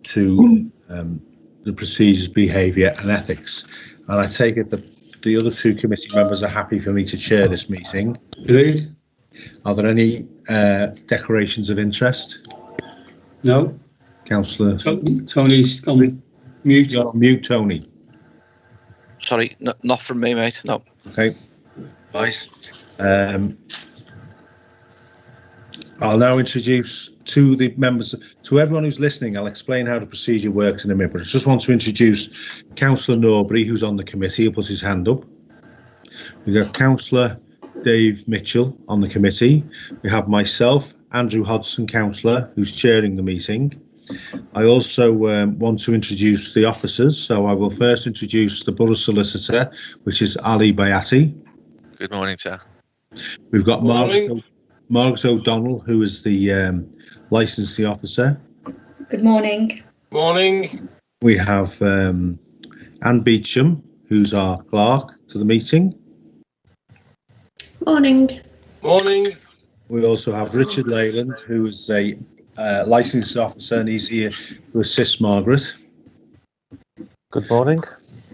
to the procedures, behaviour and ethics. And I take it that the other two committee members are happy for me to chair this meeting. Agreed. Are there any declarations of interest? No. Councillor? Tony's on mute. You're on mute, Tony. Sorry, not from me, mate. No. Okay. Nice. I'll now introduce to the members, to everyone who's listening, I'll explain how the procedure works in a minute, but I just want to introduce Councillor Norbury, who's on the committee. He'll put his hand up. We've got Councillor Dave Mitchell on the committee. We have myself, Andrew Hodson, Councillor, who's chairing the meeting. I also want to introduce the officers, so I will first introduce the Borough Solicitor, which is Ali Bayati. Good morning, Chair. We've got Margaret O'Donnell, who is the licensing officer. Good morning. Morning. We have Anne Beecham, who's our clerk to the meeting. Morning. Morning. We also have Richard Leyland, who is a licensing officer, and he's here to assist Margaret. Good morning.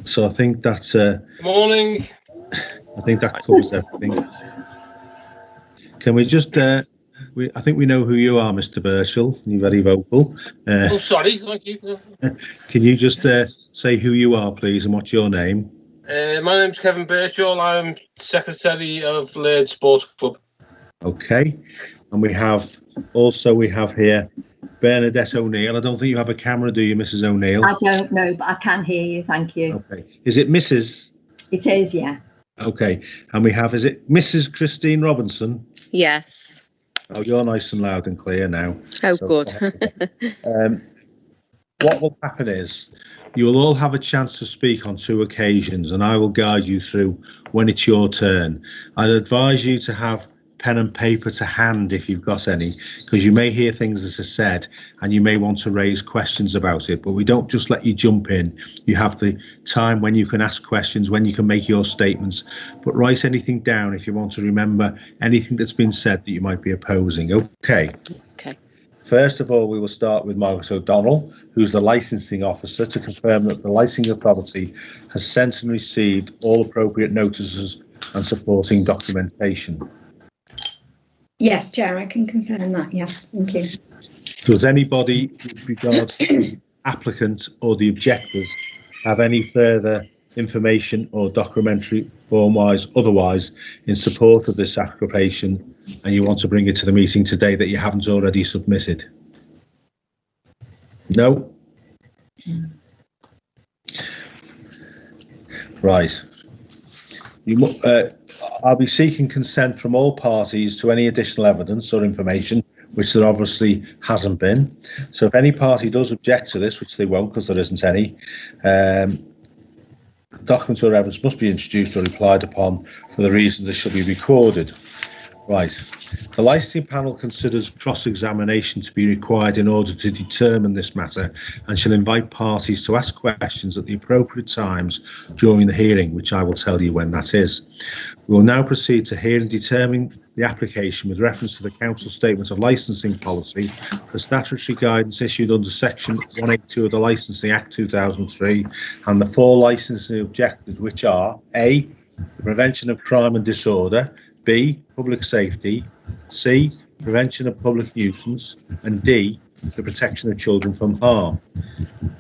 So I think that Morning. I think that covers everything. Can we just I think we know who you are, Mr. Birchall. You're very vocal. Oh, sorry. Thank you. Can you just say who you are, please, and what's your name? My name's Kevin Birchall. I'm Secretary of Lairds Sports Club. Okay. And we have here Bernadette O'Neill. I don't think you have a camera, do you, Mrs. O'Neill? I don't know, but I can hear you. Thank you. Okay. Is it Mrs.? It is, yeah. Okay. And we have, is it Mrs. Christine Robinson? Yes. Oh, you're nice and loud and clear now. Oh, So, good. What will happen is you will all have a chance to speak on 2 occasions, and I will guide you through when it's your turn. I'd advise you to have pen and paper to hand if you've got any, because you may hear things that are said and you may want to raise questions about it, but we don't just let you jump in. You have the time when you can ask questions, when you can make your statements, but write anything down if you want to remember anything that's been said that you might be opposing. Okay. Okay. First of all, we will start with Margaret O'Donnell, who's the licensing officer, to confirm that the licensing authority has sent and received all appropriate notices and supporting documentation. Yes, Chair, I can confirm that. Yes, thank you. Does anybody, with regards to the applicant or the objectors, have any further information or documentary form-wise, otherwise, in support of this application, and you want to bring it to the meeting today that you haven't already submitted? No? Right. I'll be seeking consent from all parties to any additional evidence or information, which there obviously hasn't been. So if any party does object to this, which they won't because there isn't any, documents or evidence must be introduced or replied upon for the reason this should be recorded. Right. The licensing panel considers cross-examination to be required in order to determine this matter and shall invite parties to ask questions at the appropriate times during the hearing, which I will tell you when that is. We will now proceed to hear and determine the application with reference to the Council Statement of Licensing Policy, the statutory guidance issued under Section 182 of the Licensing Act 2003, and the 4 licensing objectives, which are A, the prevention of crime and disorder, B, public safety, C, prevention of public nuisance, and D, the protection of children from harm.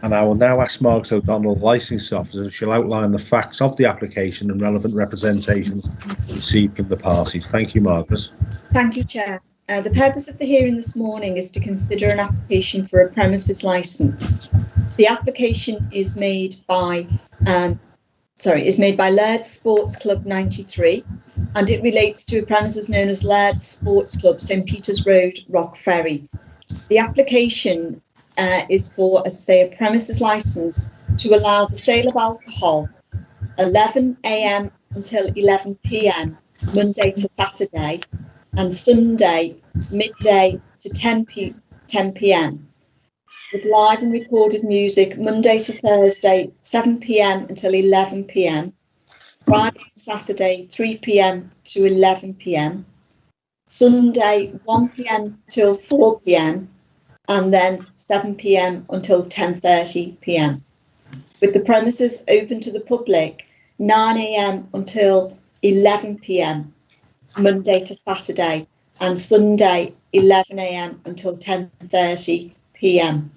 And I will now ask Margaret O'Donnell, licensing officer, who shall outline the facts of the application and relevant representations received from the parties. Thank you, Margaret. Thank you, Chair. The purpose of the hearing this morning is to consider an application for a premises licence. The application is made by Lairds Sports Club 93, and it relates to a premises known as Lairds Sports Club, St Peter's Road, Rock Ferry. The application is for, as I say, a premises licence to allow the sale of alcohol 11 AM until 11 PM, Monday to Saturday, and Sunday midday to 10 PM, with live and recorded music Monday to Thursday 7 PM until 11 PM, Friday and Saturday 3 PM to 11 PM, Sunday 1 PM till 4 PM, and then 7 p.m. until 10:30 p.m. With the premises open to the public 9 a.m. until 11 p.m. Monday to Saturday, and Sunday 11 a.m. until 10:30 p.m.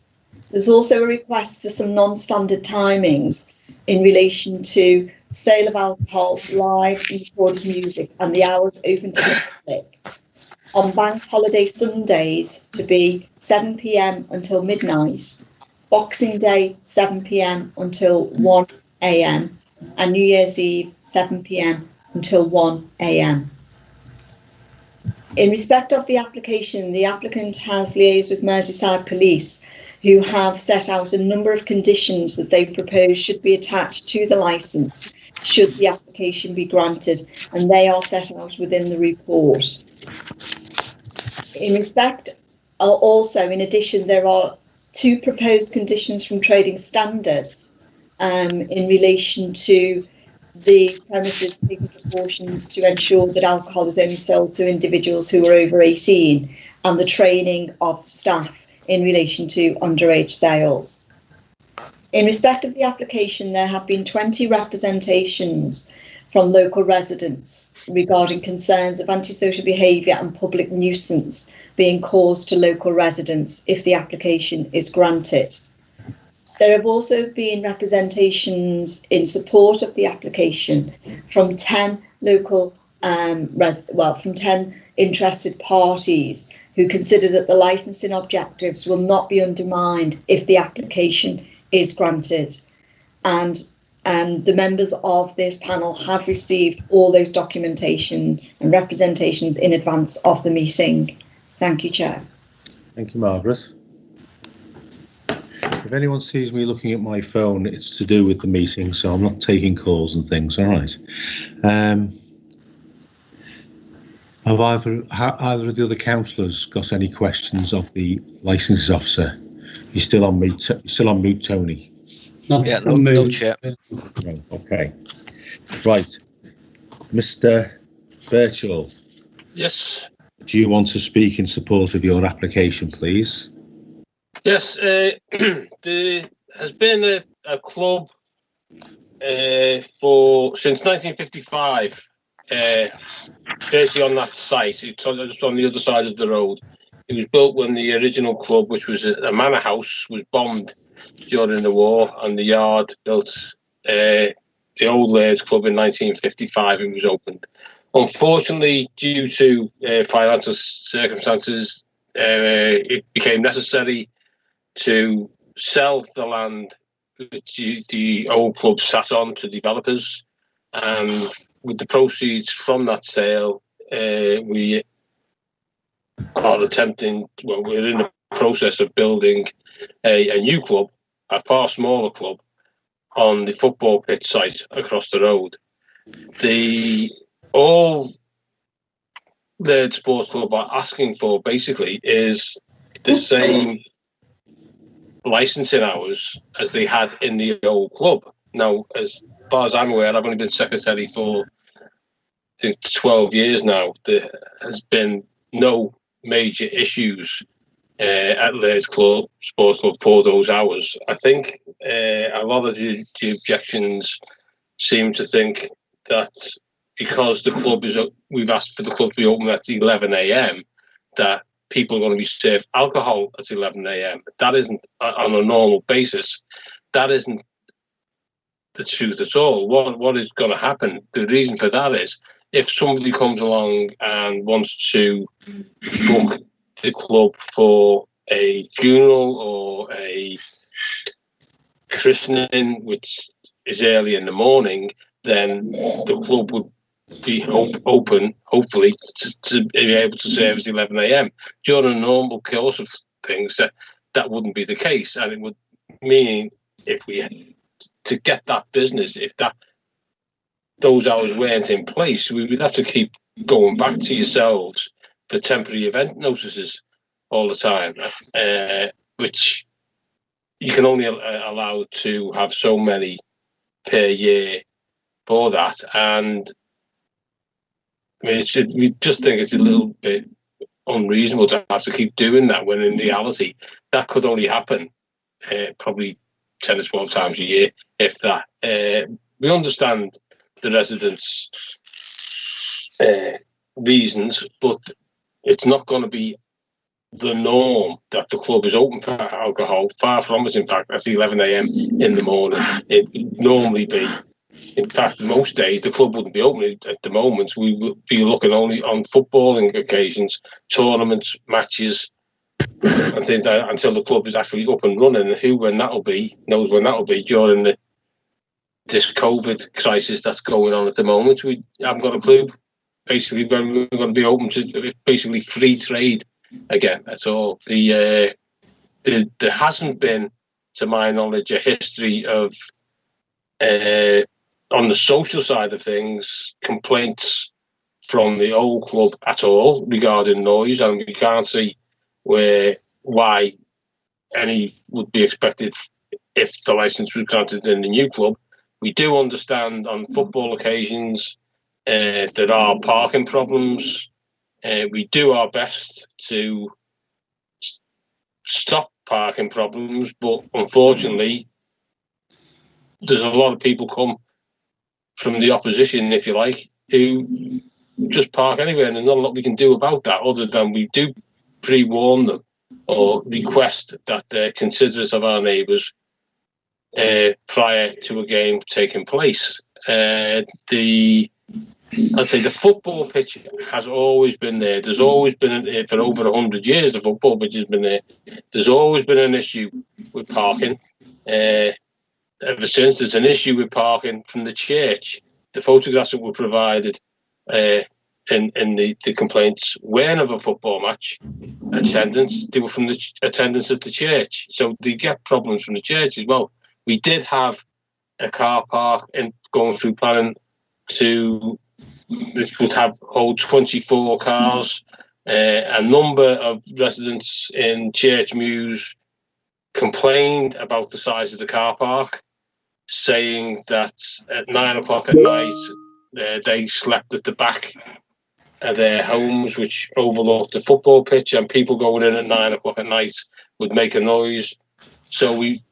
There's also a request for some non-standard timings in relation to sale of alcohol, live and recorded music, and the hours open to the public. On bank holiday Sundays to be 7 p.m. until midnight, Boxing Day 7 p.m. until 1 a.m. and New Year's Eve 7 p.m. until 1 a.m. In respect of the application, the applicant has liaised with Merseyside Police, who have set out a number of conditions that they propose should be attached to the licence should the application be granted, and they are set out within the report. In respect, also, in addition, there are 2 proposed conditions from trading standards in relation to the premises taking precautions to ensure that alcohol is only sold to individuals who are over 18, and the training of staff in relation to underage sales. In respect of the application, there have been 20 representations from local residents regarding concerns of antisocial behaviour and public nuisance being caused to local residents if the application is granted. There have also been representations in support of the application from 10 local, from 10 interested parties who consider that the licensing objectives will not be undermined if the application is granted. And the members of this panel have received all those documentation and representations in advance of the meeting. Thank you, Chair. Thank you, Margaret. If anyone sees me looking at my phone, it's to do with the meeting, so I'm not taking calls and things. All right. Have either of the other councillors got any questions of the licences officer? You're still on mute. Still on mute, Tony. Yeah, no chair. No, okay. Right, Mr. Birchall. Yes. Do you want to speak in support of your application, please? Yes, there has been a club since 1955, basically on that site. It's just on the other side of the road. It was built when the original club, which was a manor house, was bombed during the war, and the yard built the old Lairds Club in 1955 and was opened. Unfortunately, due to financial circumstances, it became necessary to sell the land which the old club sat on to developers, and with the proceeds from that sale, we are attempting, well, we're in the process of building a new club, a far smaller club, on the football pitch site across the road. All Lairds Sports Club are asking for basically is the same licensing hours as they had in the old club. Now, as far as I'm aware, I've only been secretary for, I think, 12 years now. There has been no major issues at Lairds Sports Club for those hours. I think a lot of the objections seem to think that because the club we've asked for the club to be open at 11 a.m, that people are going to be served alcohol at 11 a.m. That isn't, on a normal basis, that isn't the truth at all. What is going to happen, the reason for that is, if somebody comes along and wants to book the club for a funeral or a christening, which is early in the morning, then the club would be open, hopefully, to be able to service 11 a.m. During a normal course of things, that wouldn't be the case, and it would mean, if we to get that business, if those hours weren't in place, we would have to keep going back to yourselves for temporary event notices all the time, which you can only allow to have so many per year for that. And I mean, we just think it's a little bit unreasonable to have to keep doing that, when in reality that could only happen probably 10 or 12 times a year, if that. We understand the residents' reasons, but it's not going to be the norm that the club is open for alcohol. Far from it. In fact, at 11 a.m. in the morning, it would normally be. In fact, most days the club wouldn't be open. At the moment, we would be looking only on footballing occasions, tournaments, matches, and things like that, until the club is actually up and running. And who, when that'll be, knows when that'll be during this COVID crisis that's going on at the moment. We haven't got a clue. Basically, when we're going to be open to basically free trade again. That's all. There hasn't been, to my knowledge, a history of on the social side of things, complaints from the old club at all regarding noise, and we can't see why any would be expected if the licence was granted in the new club. We do understand on football occasions there are parking problems. We do our best to stop parking problems, but unfortunately there's a lot of people come from the opposition, if you like, who just park anywhere, and there's not a lot we can do about that, other than we do pre-warn them or request that they're considerate of our neighbours prior to a game taking place. I'd say the football pitch has always been there. There's always been, for over 100 years, the football pitch has been there. There's always been an issue with parking. Ever since, there's an issue with parking from the church. The photographs that were provided in the complaints weren't of a football match attendance. They were from the attendance at the church. So they get problems from the church as well. We did have a car park and going through planning this would hold 24 cars. A number of residents in Church Mews complained about the size of the car park, saying that at 9 o'clock at night they slept at the back of their homes, which overlooked the football pitch, and people going in at 9 o'clock at night would make a noise. So we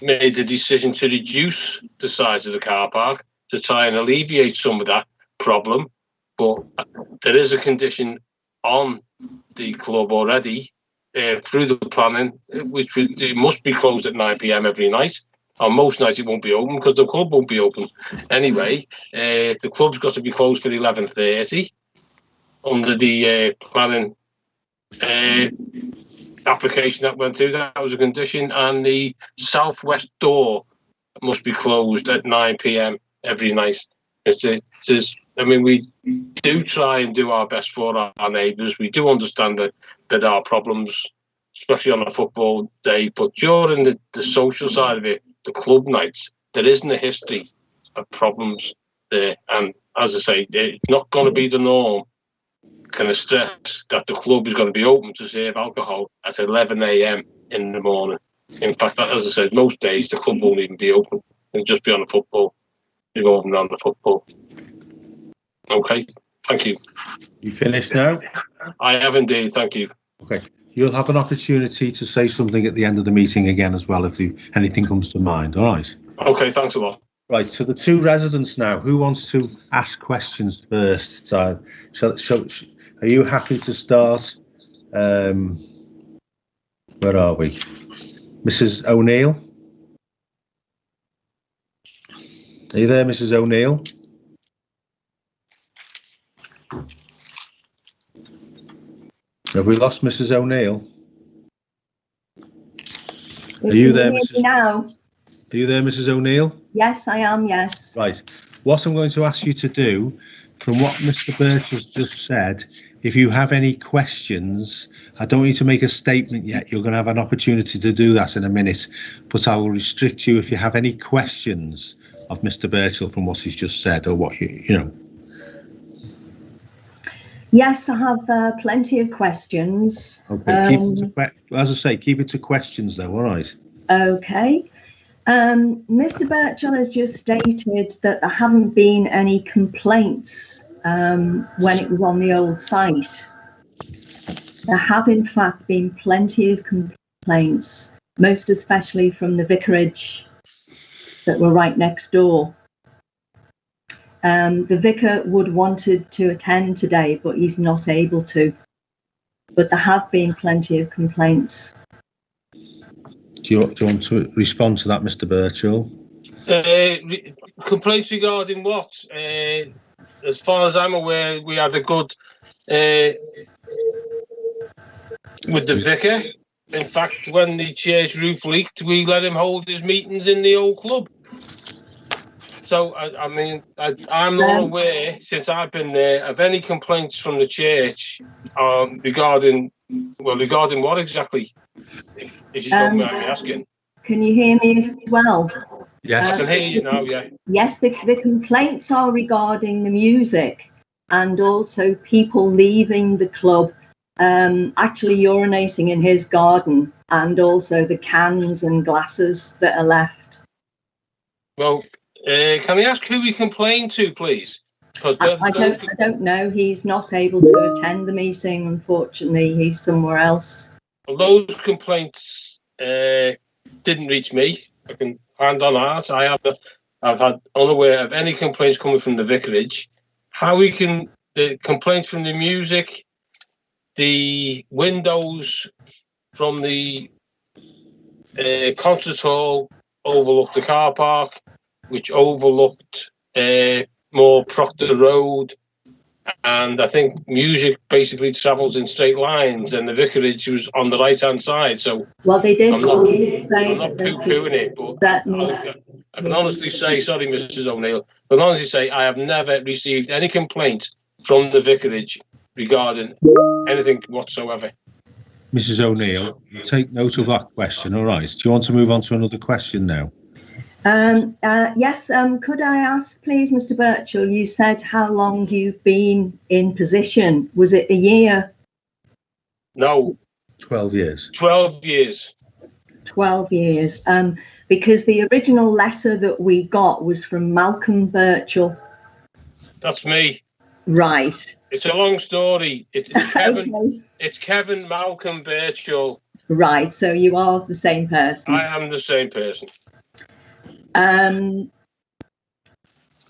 made the decision to reduce the size of the car park to try and alleviate some of that problem. But there is a condition on the club already through the planning, which it must be closed at 9 p.m. every night. On most nights it won't be open because the club won't be open anyway. The club's got to be closed for 11:30 under the planning application that went through. That was a condition, and the southwest door must be closed at 9 p.m. every night. We do try and do our best for our neighbours. We do understand that there are problems, especially on a football day, but during the social side of it, the club nights, there isn't a history of problems there. And as I say, it's not going to be the norm. Can I stress that the club is going to be open to serve alcohol at 11 a.m. in the morning? In fact, as I said, most days the club won't even be open. It'll just be on the football, revolving around the football. Okay, thank you. You finished now? I have indeed, thank you. Okay. You'll have an opportunity to say something at the end of the meeting again as well if anything comes to mind. All right. Okay, thanks a lot. Right, so the two residents now. Who wants to ask questions first? So, are you happy to start? Where are we? Mrs. O'Neill? Are you there, Mrs. O'Neill? Have we lost Mrs. O'Neill? Are you there, Mrs. Now? Are you there, Mrs. O'Neill? Yes, I am, yes. Right. What I'm going to ask you to do, from what Mr. Birch has just said, if you have any questions, I don't need to make a statement yet. You're going to have an opportunity to do that in a minute, but I will restrict you if you have any questions of Mr. Birchall from what he's just said, or what you know. Yes, I have plenty of questions. Okay, as I say, keep it to questions though, all right? Okay. Mr. Birchall has just stated that there haven't been any complaints when it was on the old site. There have in fact been plenty of complaints, most especially from the vicarage that were right next door. The vicar would wanted to attend today, but he's not able to. But there have been plenty of complaints. Do you want to respond to that, Mr. Birchall? Complaints regarding what? As far as I'm aware, we had a good with the vicar. In fact, when the church roof leaked, we let him hold his meetings in the old club. So, I mean, I'm not aware, since I've been there, of any complaints from the church regarding what exactly, if you don't mind me asking. Can you hear me as well? Yes. I can hear you now, yeah. Yes, the complaints are regarding the music and also people leaving the club, actually urinating in his garden, and also the cans and glasses that are left. Well, can I ask who we complained to, please? I don't know. He's not able to attend the meeting, unfortunately. He's somewhere else. Well, those complaints didn't reach me. I can hand on heart. I've had unaware of any complaints coming from the vicarage. The complaints from the music, the windows from the concert hall overlooked the car park, which overlooked more Proctor Road, and I think music basically travels in straight lines, and the vicarage was on the right-hand side. So, well, they did. I'm not that poo-pooing it, but I can honestly say, sorry, Mrs. O'Neill, but honestly say I have never received any complaint from the vicarage regarding anything whatsoever. Mrs. O'Neill, take note of that question. All right. Do you want to move on to another question now? Yes. Could I ask, please, Mr. Birchall? You said how long you've been in position. Was it a year? No. 12 years. 12 years. 12 years. Because the original letter that we got was from Malcolm Birchall. That's me. Right. It's a long story. It's Kevin. Okay. It's Kevin Malcolm Birchall. Right. So you are the same person. I am the same person. Am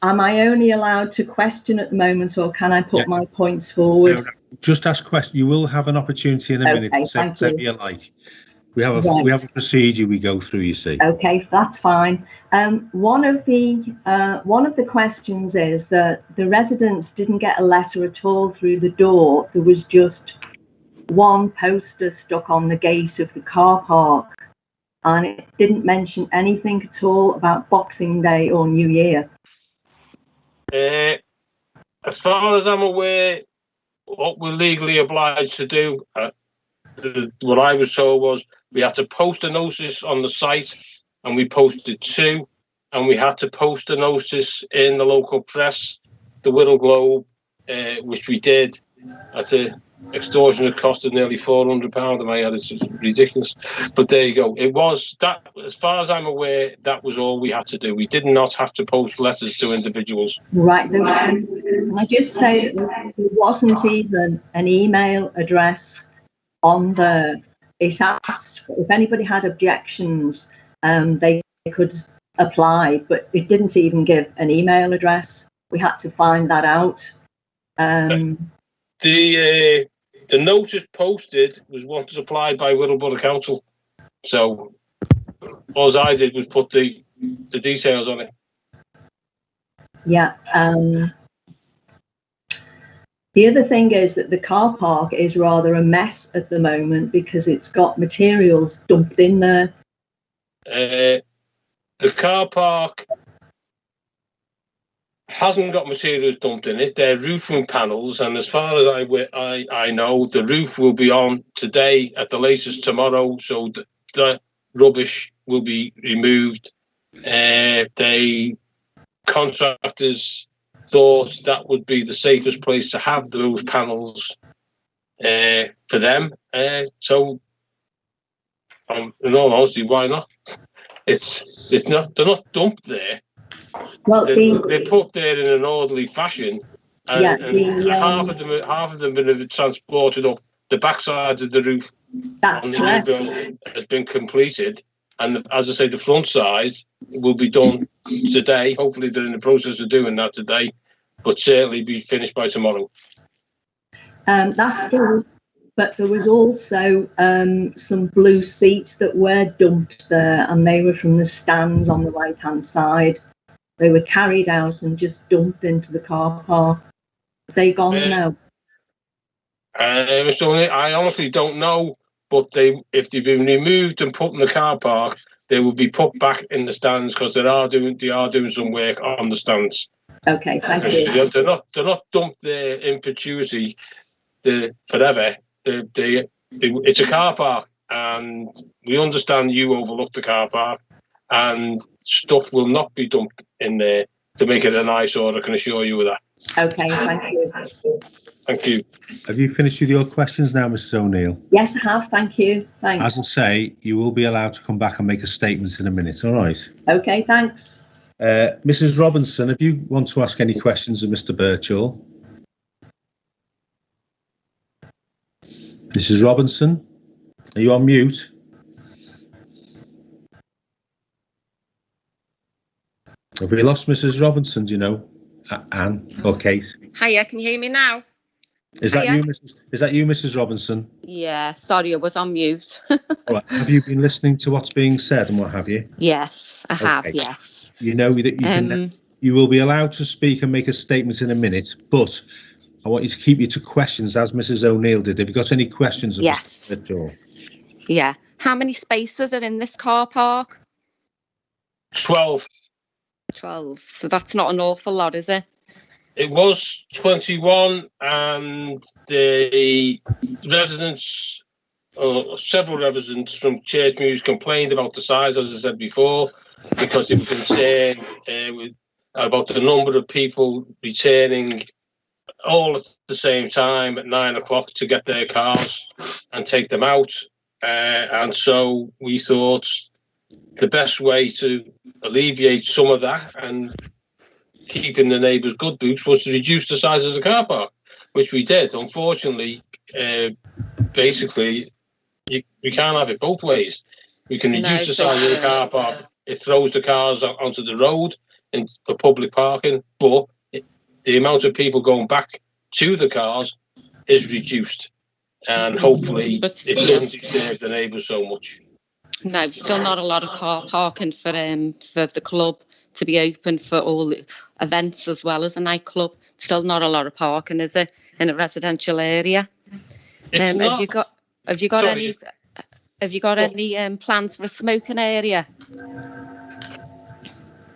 I only allowed to question at the moment, or can I put my points forward? No, just ask questions. You will have an opportunity in a minute to say what you like. We have a procedure we go through, you see. Okay, that's fine. One of the questions is that the residents didn't get a letter at all through the door. There was just one poster stuck on the gate of the car park, and it didn't mention anything at all about Boxing Day or New Year. As far as I'm aware, what we're legally obliged to do, what I was told was we had to post a notice on the site, and we posted 2, and we had to post a notice in the local press, the Wirral Globe, which we did at an extortionate cost of nearly £400 in my head. It's ridiculous, but there you go. It was that, as far as I'm aware, that was all we had to do. We did not have to post letters to individuals. Right. Can I just say that there wasn't even an email address on there. It asked if anybody had objections, they could apply, but it didn't even give an email address. We had to find that out. The notice posted was one supplied by Wirral Borough Council, so all I did was put the details on it. Yeah. The other thing is that the car park is rather a mess at the moment because it's got materials dumped in there. The car park hasn't got materials dumped in it. They're roofing panels, and as far as I know, the roof will be on today at the latest tomorrow, so the rubbish will be removed. The contractors thought that would be the safest place to have those panels for them. So, in all honesty, why not? It's not. They're not dumped there. Well, they're put there in an orderly fashion, and half of them have been transported up the backside of the roof That's on the correct. new building has been completed, and as I say, the front side will be done today. Hopefully, they're in the process of doing that today, but certainly be finished by tomorrow. That's good. But there was also some blue seats that were dumped there, and they were from the stands on the right-hand side. They were carried out and just dumped into the car park. Have they gone now? So I honestly don't know, but if they've been removed and put in the car park, they will be put back in the stands because they are doing some work on the stands. Okay, thank you. They're not dumped there in perpetuity, forever. It's a car park, and we understand you overlooked the car park, and stuff will not be dumped in there to make it an eyesore. I can assure you of that. Okay, thank you. Thank you. Have you finished with your questions now, Mrs. O'Neill? Yes, I have. Thank you. Thanks. As I say, you will be allowed to come back and make a statement in a minute. All right. Okay, thanks. Mrs. Robinson, if you want to ask any questions of Mr. Birchall. Mrs. Robinson, are you on mute? Have we lost Mrs. Robinson, do you know? Anne or Kate? Hiya, can you hear me now? Is that Hiya. you, Mrs. Robinson? Yeah, sorry, I was on mute. All right. Have you been listening to what's being said and what have you? Yes, I have, Okay. yes. You know that you will be allowed to speak and make a statement in a minute, but I want you to keep you to questions as Mrs. O'Neill did. Have you got any questions? Of Yes. Mr. Birchall? Yeah. How many spaces are in this car park? 12. 12. So that's not an awful lot, is it? It was 21, and the residents, several residents from Churchmews complained about the size, as I said before, because they were concerned about the number of people returning all at the same time at 9 o'clock to get their cars and take them out. And so we thought the best way to alleviate some of that and keeping the neighbours good books was to reduce the size of the car park, which we did. Unfortunately, basically, we can't have it both ways. We can reduce the size of the car park. It throws the cars onto the road and for public parking, but the amount of people going back to the cars is reduced, and hopefully it doesn't disturb the neighbours so much. No, still not a lot of car parking for the club to be open for all the events as well as a nightclub. Still not a lot of parking, is it, in a residential area? Have you got any plans for a smoking area?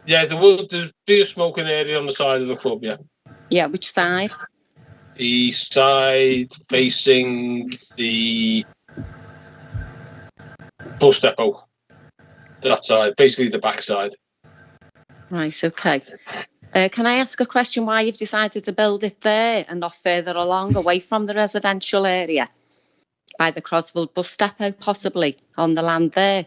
Yeah, there'll be a smoking area on the side of the club. Yeah. Yeah, which side? The side facing the bus depot. That side, basically the back side. Right, okay. Can I ask a question why you've decided to build it there and not further along, away from the residential area? By the Crosville bus depot, possibly, on the land there?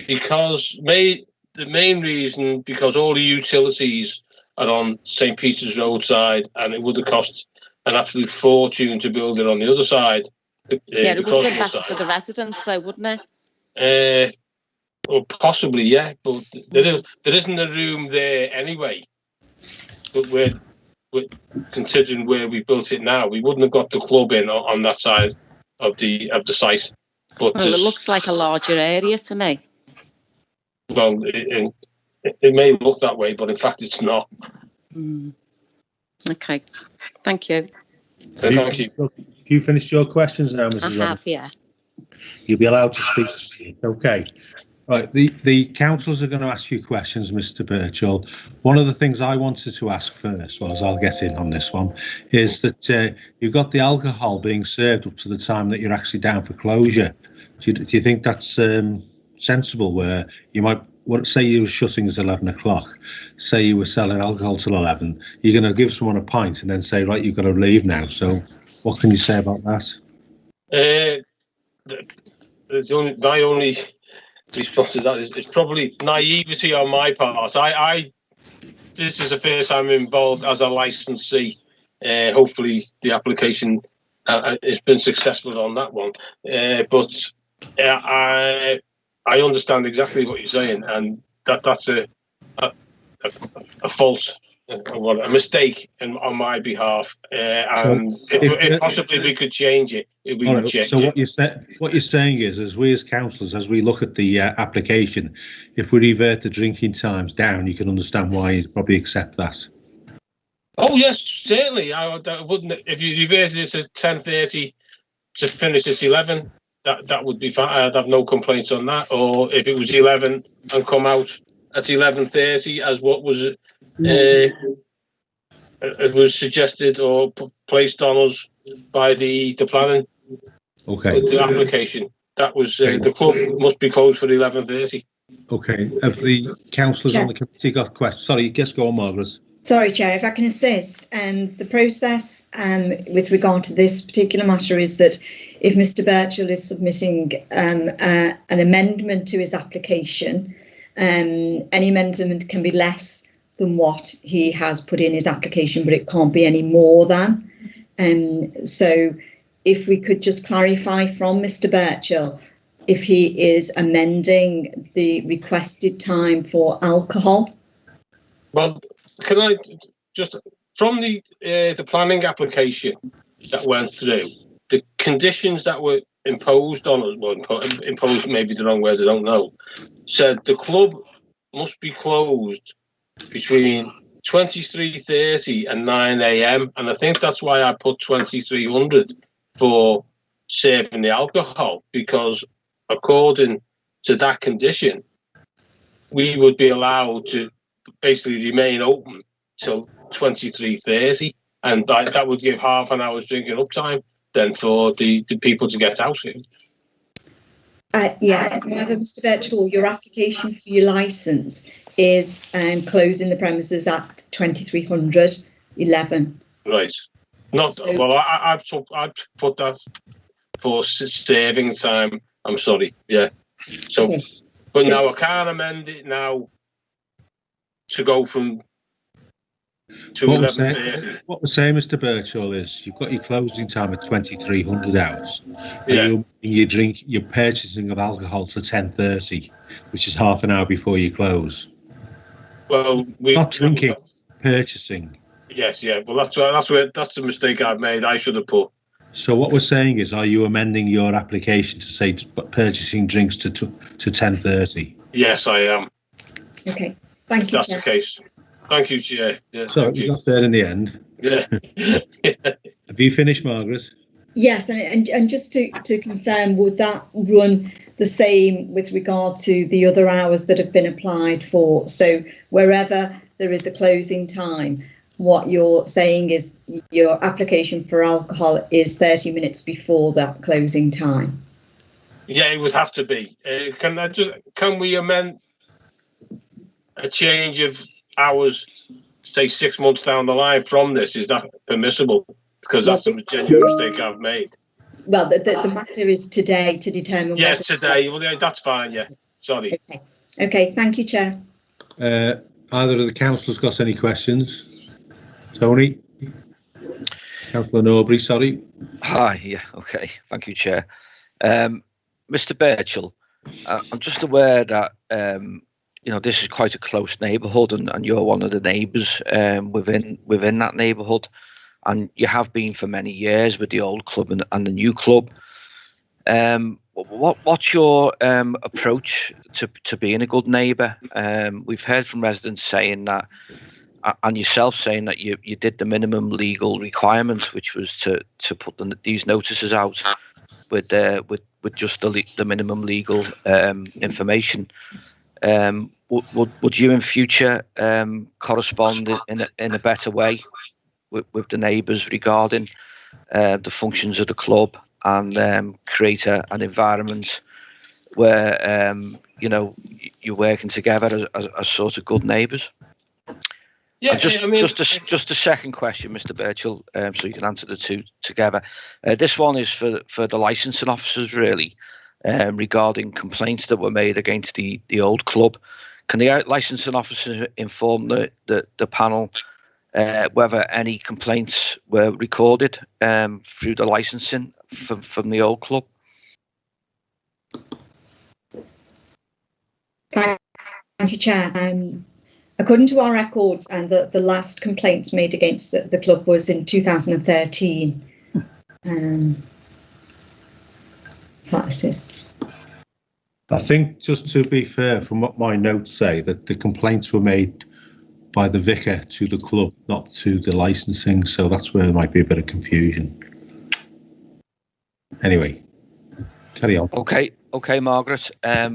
Because the main reason, because all the utilities are on St. Peter's Road side, and it would have cost an absolute fortune to build it on the other side. It would have been better for the residents, though, wouldn't it? Well, possibly, yeah, but there isn't a room there anyway. But we're considering where we built it now, we wouldn't have got the club in on that side of the site. But well, it looks like a larger area to me. Well, it may look that way, but in fact, it's not. Okay, thank you. Thank you. You finished your questions now, Mrs. I have, Robinson? yeah. You'll be allowed to speak. Okay. Right, the councillors are going to ask you questions, Mr. Birchall. One of the things I wanted to ask first, was I'll get in on this one, is that you've got the alcohol being served up to the time that you're actually down for closure. Do you think that's sensible, where you might, say you were shutting at 11 o'clock, say you were selling alcohol till 11, you're going to give someone a pint and then say, right, you've got to leave now. So what can you say about that? My only response to that is it's probably naivety on my part. This is the first time I'm involved as a licensee. Hopefully the application It's been successful on that one, but I understand exactly what you're saying, and that's a fault, a mistake on my behalf, and if possibly we could change it. So what you're saying is, as we as councillors, as we look at the application, if we revert the drinking times down, you can understand why you'd probably accept that. Oh yes, certainly. I wouldn't. If you reverted it to 10:30 to finish at 11, that would be fine. I'd have no complaints on that. Or if it was 11 and come out at 11:30, as what was it was suggested or placed on us by the planning. Okay. The application. That was the club must be closed for 11:30. Okay. Have the councillors on the committee got questions? Sorry, just go on, Margaret. Sorry, Chair, if I can assist. The process with regard to this particular matter is that if Mr Birchall is submitting an amendment to his application, any amendment can be less than what he has put in his application, but it can't be any more than. So if we could just clarify from Mr Birchall if he is amending the requested time for alcohol. Well, can I just, from the planning application that went through, the conditions that were imposed on us, well, imposed maybe the wrong word, I don't know, said the club must be closed between 23:30 and 9 AM, and I think that's why I put 2300 for serving the alcohol, because according to that condition, we would be allowed to basically remain open till 23:30, and that would give half an hour's drinking up time then for the people to get out here. Yes, however, Mr Birchall, your application for your licence is closing the premises at 2311. Right. Not so, well. I've put that for saving time. I'm sorry. Yeah. So, okay. But now I can't amend it now to go from to 11:30. What we're saying, Mr Birchall, is you've got your closing time at 2300 hours. Yeah. You're purchasing of alcohol to 10:30, which is half an hour before you close. Well, not drinking, purchasing. Yes, yeah. Well, that's the mistake I've made. I should have put. So what we're saying is, are you amending your application to say purchasing drinks to 10:30? Yes, I am. Okay, thank you. That's the case. Thank you, Chair. Yeah, so you got there in the end. Yeah. Have you finished, Margaret? Yes, and just to confirm, would that run the same with regard to the other hours that have been applied for? So wherever there is a closing time, what you're saying is your application for alcohol is 30 minutes before that closing time? Yeah, it would have to be. Can we amend a change of hours, say 6 months down the line from this? Is that permissible? Because that's a genuine mistake I've made. Well, the matter is today to determine. Yes, today. Well, yeah, that's fine. Yeah, sorry. Okay. Thank you, Chair. Either of the councillors got any questions? Tony? Councillor Norbury, sorry. Hi. Yeah. Okay. Thank you, Chair. Mr. Birchall, I'm just aware that this is quite a close neighbourhood, and you're one of the neighbours within that neighbourhood, and you have been for many years with the old club and the new club. What's your approach to being a good neighbour? We've heard from residents saying that, and yourself saying that you did the minimum legal requirements, which was to put these notices out with just the minimum legal information. Would you in future correspond in a better way with the neighbours regarding the functions of the club, and create an environment where you're working together as sort of good neighbours? Yeah, just a second question, Mr. Birchall, so you can answer the two together. This one is for the licensing officers, really, regarding complaints that were made against the old club. Can the licensing officers inform the panel whether any complaints were recorded through the licensing from the old club. Thank you, Chair. According to our records, and the last complaints made against the club was in 2013. That's this. I think, just to be fair, from what my notes say, that the complaints were made by the vicar to the club, not to the licensing, so that's where there might be a bit of confusion. Anyway, carry on. Okay, Margaret. Chair.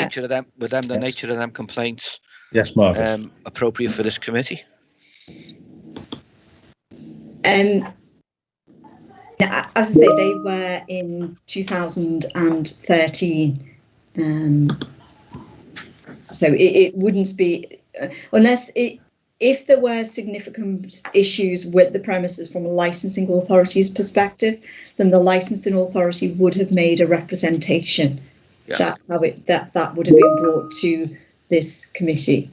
The nature of them complaints. Yes, Margaret. Appropriate for this committee. As I say, they were in 2013. So it wouldn't be, unless if there were significant issues with the premises from a licensing authority's perspective, then the licensing authority would have made a representation. Yeah. That's how that would have been brought to this committee.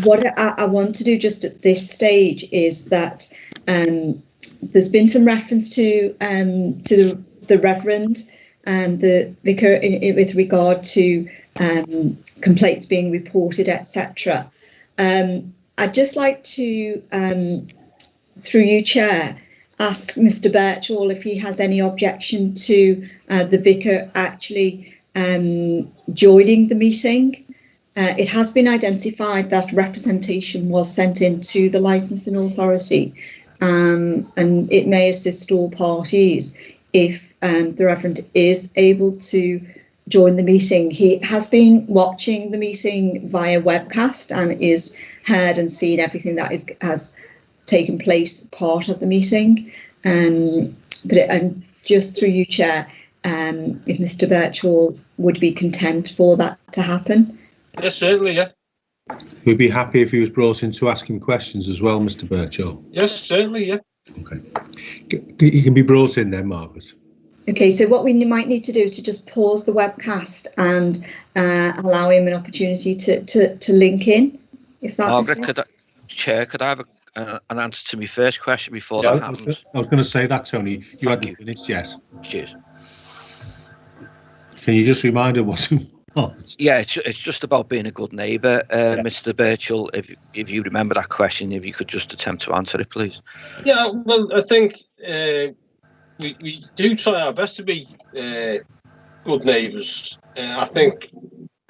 What I want to do just at this stage is that there's been some reference to the Reverend and the Vicar with regard to complaints being reported, etc. I'd just like to, through you, Chair, ask Mr. Birchall if he has any objection to the Vicar actually joining the meeting. It has been identified that representation was sent in to the licensing authority, and it may assist all parties if the Reverend is able to join the meeting. He has been watching the meeting via webcast and is heard and seen everything that has taken place part of the meeting. But just through you, Chair, if Mr. Birchall would be content for that to happen. Yes, certainly, yeah. We'd be happy if he was brought in to ask him questions as well, Mr. Birchall. Yes, certainly, yeah. Okay. He can be brought in then, Margaret. Okay, so what we might need to do is to just pause the webcast and allow him an opportunity to link in, if that Margaret, Chair, could I have an answer to my first question before that happens? I was going to say that, Tony. You hadn't finished, yes. Cheers. Can you just remind her what... Oh. Yeah, it's just about being a good neighbour, Mr. Birchall. If you remember that question, if you could just attempt to answer it, please. Yeah, well, I think we do try our best to be good neighbours. I think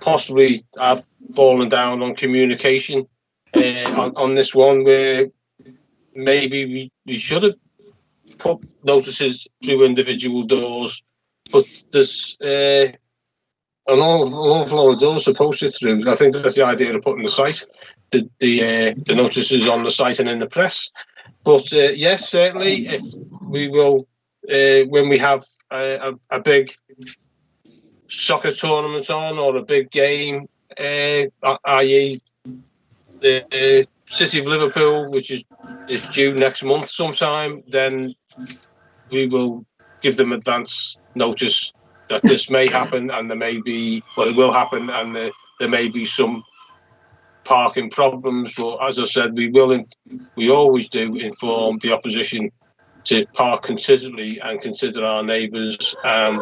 possibly I've fallen down on communication on this one, where maybe we should have put notices through individual doors, but there's an awful lot of doors are posted through. I think that's the idea of putting the site, the notices on the site and in the press. But yes, certainly, if we will, when we have a big soccer tournament on or a big game, i.e. the City of Liverpool, which is due next month sometime, then we will give them advance notice that this may happen, and there may be, well, it will happen, and there may be some parking problems. But as I said, we always do inform the opposition to park considerably and consider our neighbours. And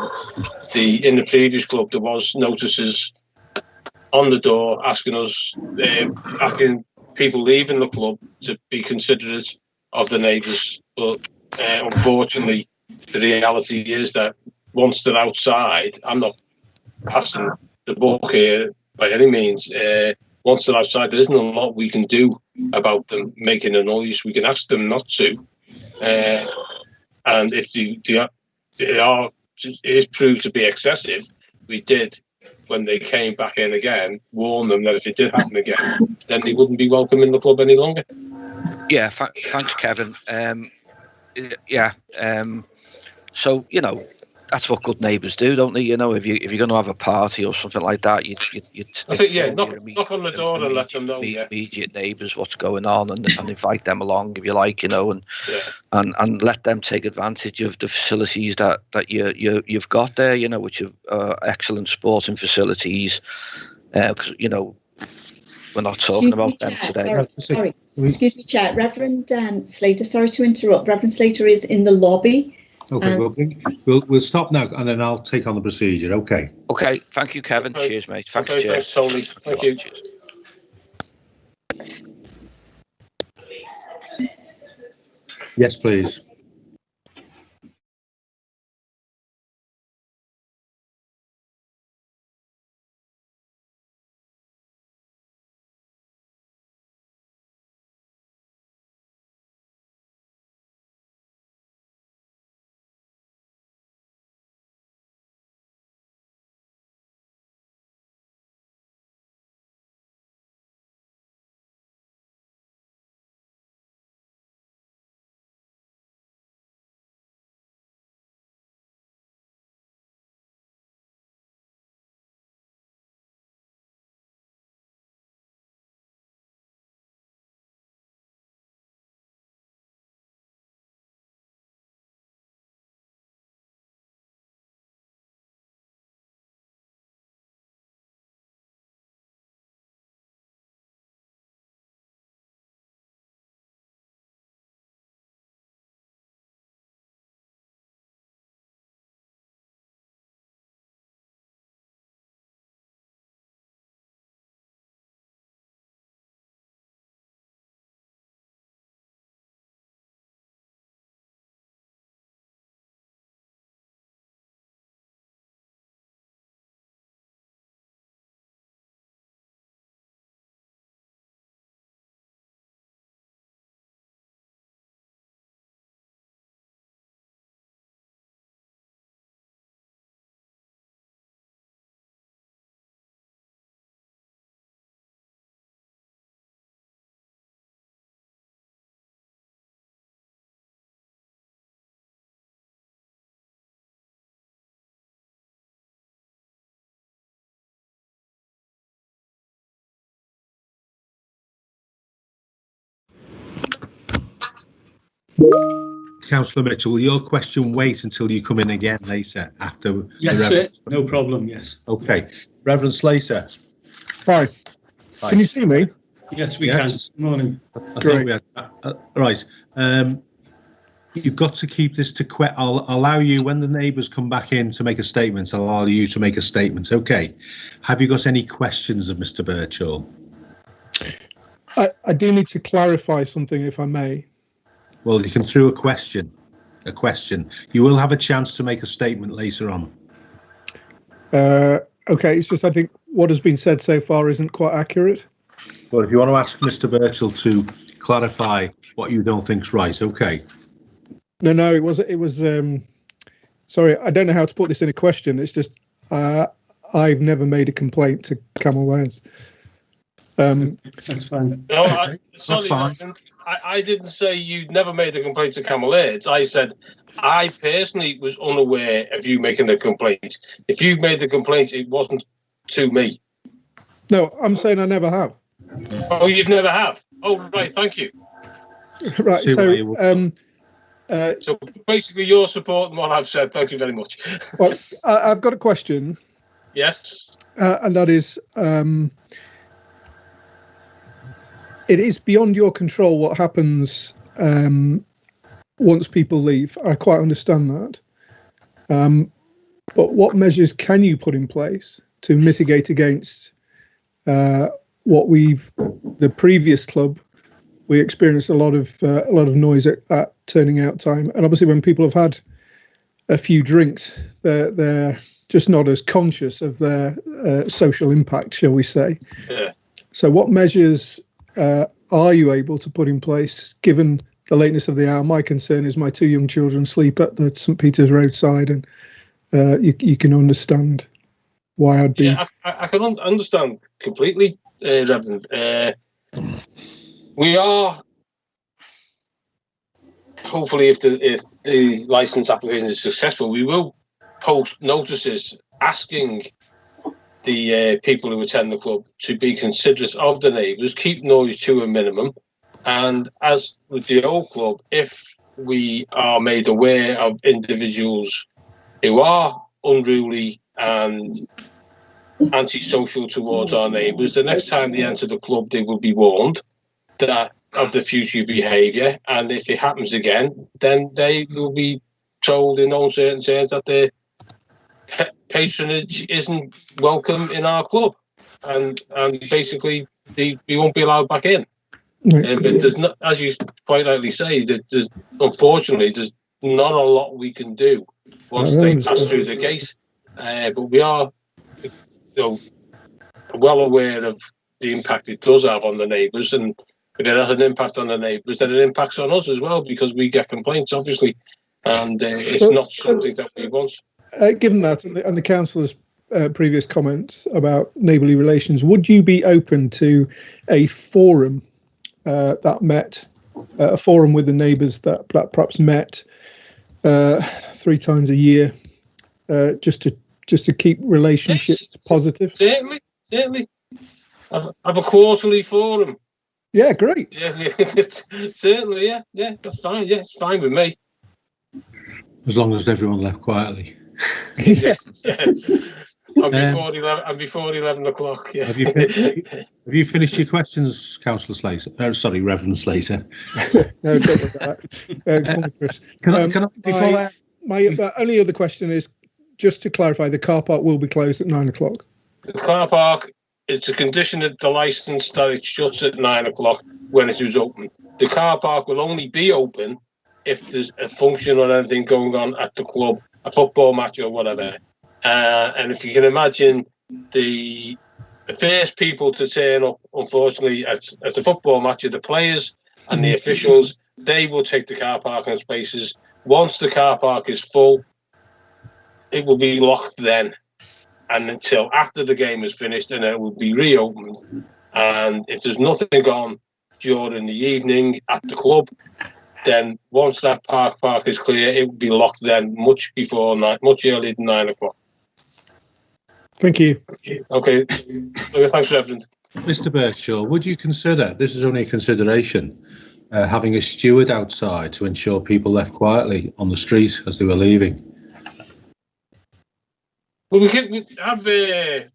in the previous club, there was notices on the door asking us, asking people leaving the club to be considerate of the neighbours. But unfortunately, the reality is that once they're outside, I'm not passing the buck here by any means. Once they're outside, there isn't a lot we can do about them making a noise. We can ask them not to. And if it is proved to be excessive, we did, when they came back in again, warn them that if it did happen again, then they wouldn't be welcome in the club any longer. Yeah, thanks, Kevin. So, that's what good neighbours do, don't they? If you're going to have a party or something like that, you I think, yeah, knock on the door and let them know. Immediate neighbours what's going on, and invite them along if you like, and let them take advantage of the facilities that you've got there, which are excellent sporting facilities. Because we're not talking Excuse me, about them Chair, today. sorry. Excuse me, Chair. Reverend Slater, sorry to interrupt. Reverend Slater is in the lobby. Okay, we'll stop now, and then I'll take on the procedure. Okay. Okay, thank you, Kevin. Okay. Cheers, mate. Thanks, Okay, Chair. thanks, Tony. Thank you. Cheers. Yes, please. Councillor Mitchell, will your question wait until you come in again later after? Yes, sir. No problem. Yes. Okay. Reverend Slater. Hi. Can you see me? Yes, we Yes. can. Morning. I thought we had, right. You've got to keep this to I'll allow you, when the neighbours come back in to make a statement, I'll allow you to make a statement. Okay. Have you got any questions of Mr. Birchall? I do need to clarify something, if I may. Well, you can through a question. You will have a chance to make a statement later on. Okay, it's just I think what has been said so far isn't quite accurate. Well, if you want to ask Mr. Birchall to clarify what you don't think's right, okay. No, it was. Sorry, I don't know how to put this in a question. It's just I've never made a complaint to Camel Lairds. That's fine. No, sorry, fine. I didn't say you'd never made a complaint to Camel Lairds. I said I personally was unaware of you making a complaint. If you made the complaint, it wasn't to me. No, I'm saying I never have. Oh, you've never have? Oh, right, thank you. Right, So basically you're supporting what I've said. Thank you very much. Well, I've got a question. Yes. And that is, it is beyond your control what happens once people leave. I quite understand that. But what measures can you put in place to mitigate against what the previous club, we experienced a lot of noise at turning out time, and obviously when people have had a few drinks, they're just not as conscious of their social impact, shall we say? Yeah. So, what measures are you able to put in place, given the lateness of the hour? My concern is my two young children sleep at the St Peter's roadside, and you can understand why I'd be. Yeah, I can understand completely, Reverend. We are hopefully, if the license application is successful, we will post notices asking the people who attend the club to be considerate of the neighbours, keep noise to a minimum, and as with the old club, if we are made aware of individuals who are unruly and, you know, disturbing the peace, we will take appropriate measures. But we are hopefully, if the license application is successful, we will post notices asking the people who attend the club to be considerate of the neighbours, keep noise to a minimum, and as with the old club, if we are made aware of individuals who are unruly and antisocial towards our neighbours. The next time they enter the club, they will be warned that of the future behaviour, and if it happens again, then they will be told in uncertain terms that their patronage isn't welcome in our club, and basically we won't be allowed back in. But there's not, as you quite rightly say, that unfortunately there's not a lot we can do once they pass through the gate. But we are, well aware of the impact it does have on the neighbours, and if it has an impact on the neighbours, then it impacts on us as well, because we get complaints, obviously, and it's not something that we want. Given that and the councillor's previous comments about neighbourly relations, would you be open to a forum that met, a forum with the neighbours that perhaps met 3 times a year, just to keep relationships positive? Certainly. Have a quarterly forum. Yeah, great. Yeah, certainly. Yeah, that's fine. Yeah, it's fine with me. As long as everyone left quietly. Yeah. And before 11 o'clock. Yeah. Have you finished your questions, Councillor Slater? Sorry, Reverend Slater. No, don't look at that. Chris. My only other question is, just to clarify, the car park will be closed at 9 o'clock. The car park, it's a condition of the licence that it shuts at 9 o'clock when it is open. The car park will only be open if there's a function or anything going on at the club, a football match or whatever. And if you can imagine, the first people to turn up, unfortunately, at the football match are the players and the officials. They will take the car parking spaces. Once the car park is full, it will be locked then, and until after the game is finished, and then it will be reopened. And if there's nothing on during the evening at the club, then once that park is clear, it will be locked then much earlier than 9 o'clock. Thank you. Okay, thanks, Reverend. Mr. Birchall, would you consider, this is only a consideration, having a steward outside to ensure people left quietly on the street as they were leaving? Well, we have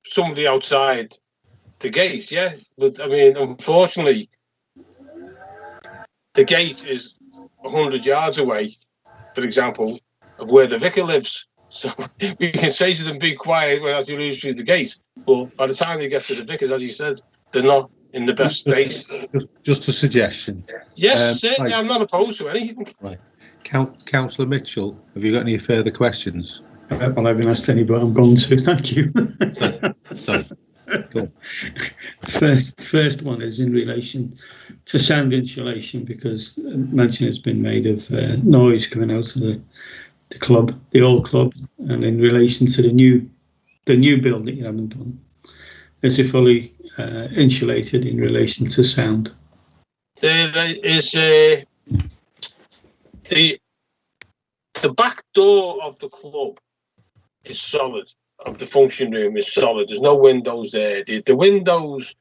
somebody outside the gate, yeah. But, I mean, unfortunately, the gate is 100 yards away, for example, of where the vicar lives. So we can say to them, be quiet as you move through the gate. But by the time they get to the vicars, as you said, they're not in the best state. Just a suggestion. Yes, certainly. Right. I'm not opposed to anything. Right. Councillor Mitchell, have you got any further questions? Well, I haven't asked any, but I'm going to. Thank you. Sorry. Cool. First one is in relation to sound insulation, because mention has been made of noise coming out of the club, the old club, and in relation to the new build that you haven't done. Is it fully insulated in relation to sound? There is the back door of the club is solid. Of the function room is solid. There's no windows there. The windows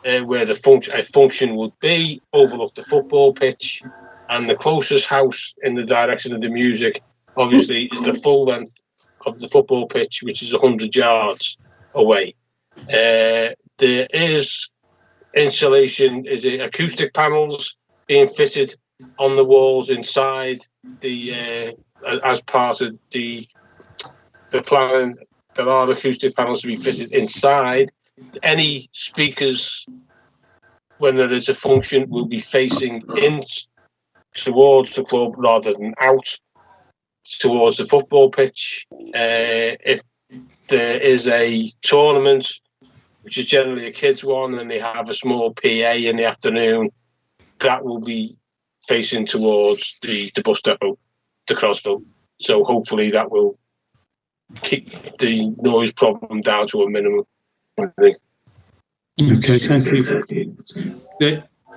where the function would be overlook the football pitch, and the closest house in the direction of the music, obviously, is the full length of the football pitch, which is 100 yards away. There is insulation, acoustic panels being fitted on the walls inside the as part of the planning. There are acoustic panels to be fitted inside. Any speakers, when there is a function, will be facing in towards the club rather than out towards the football pitch. If there is a tournament, which is generally a kids one, and they have a small PA in the afternoon, that will be facing towards the bus depot, the Crossville. So hopefully that will keep the noise problem down to a minimum, I think. Okay, thank you.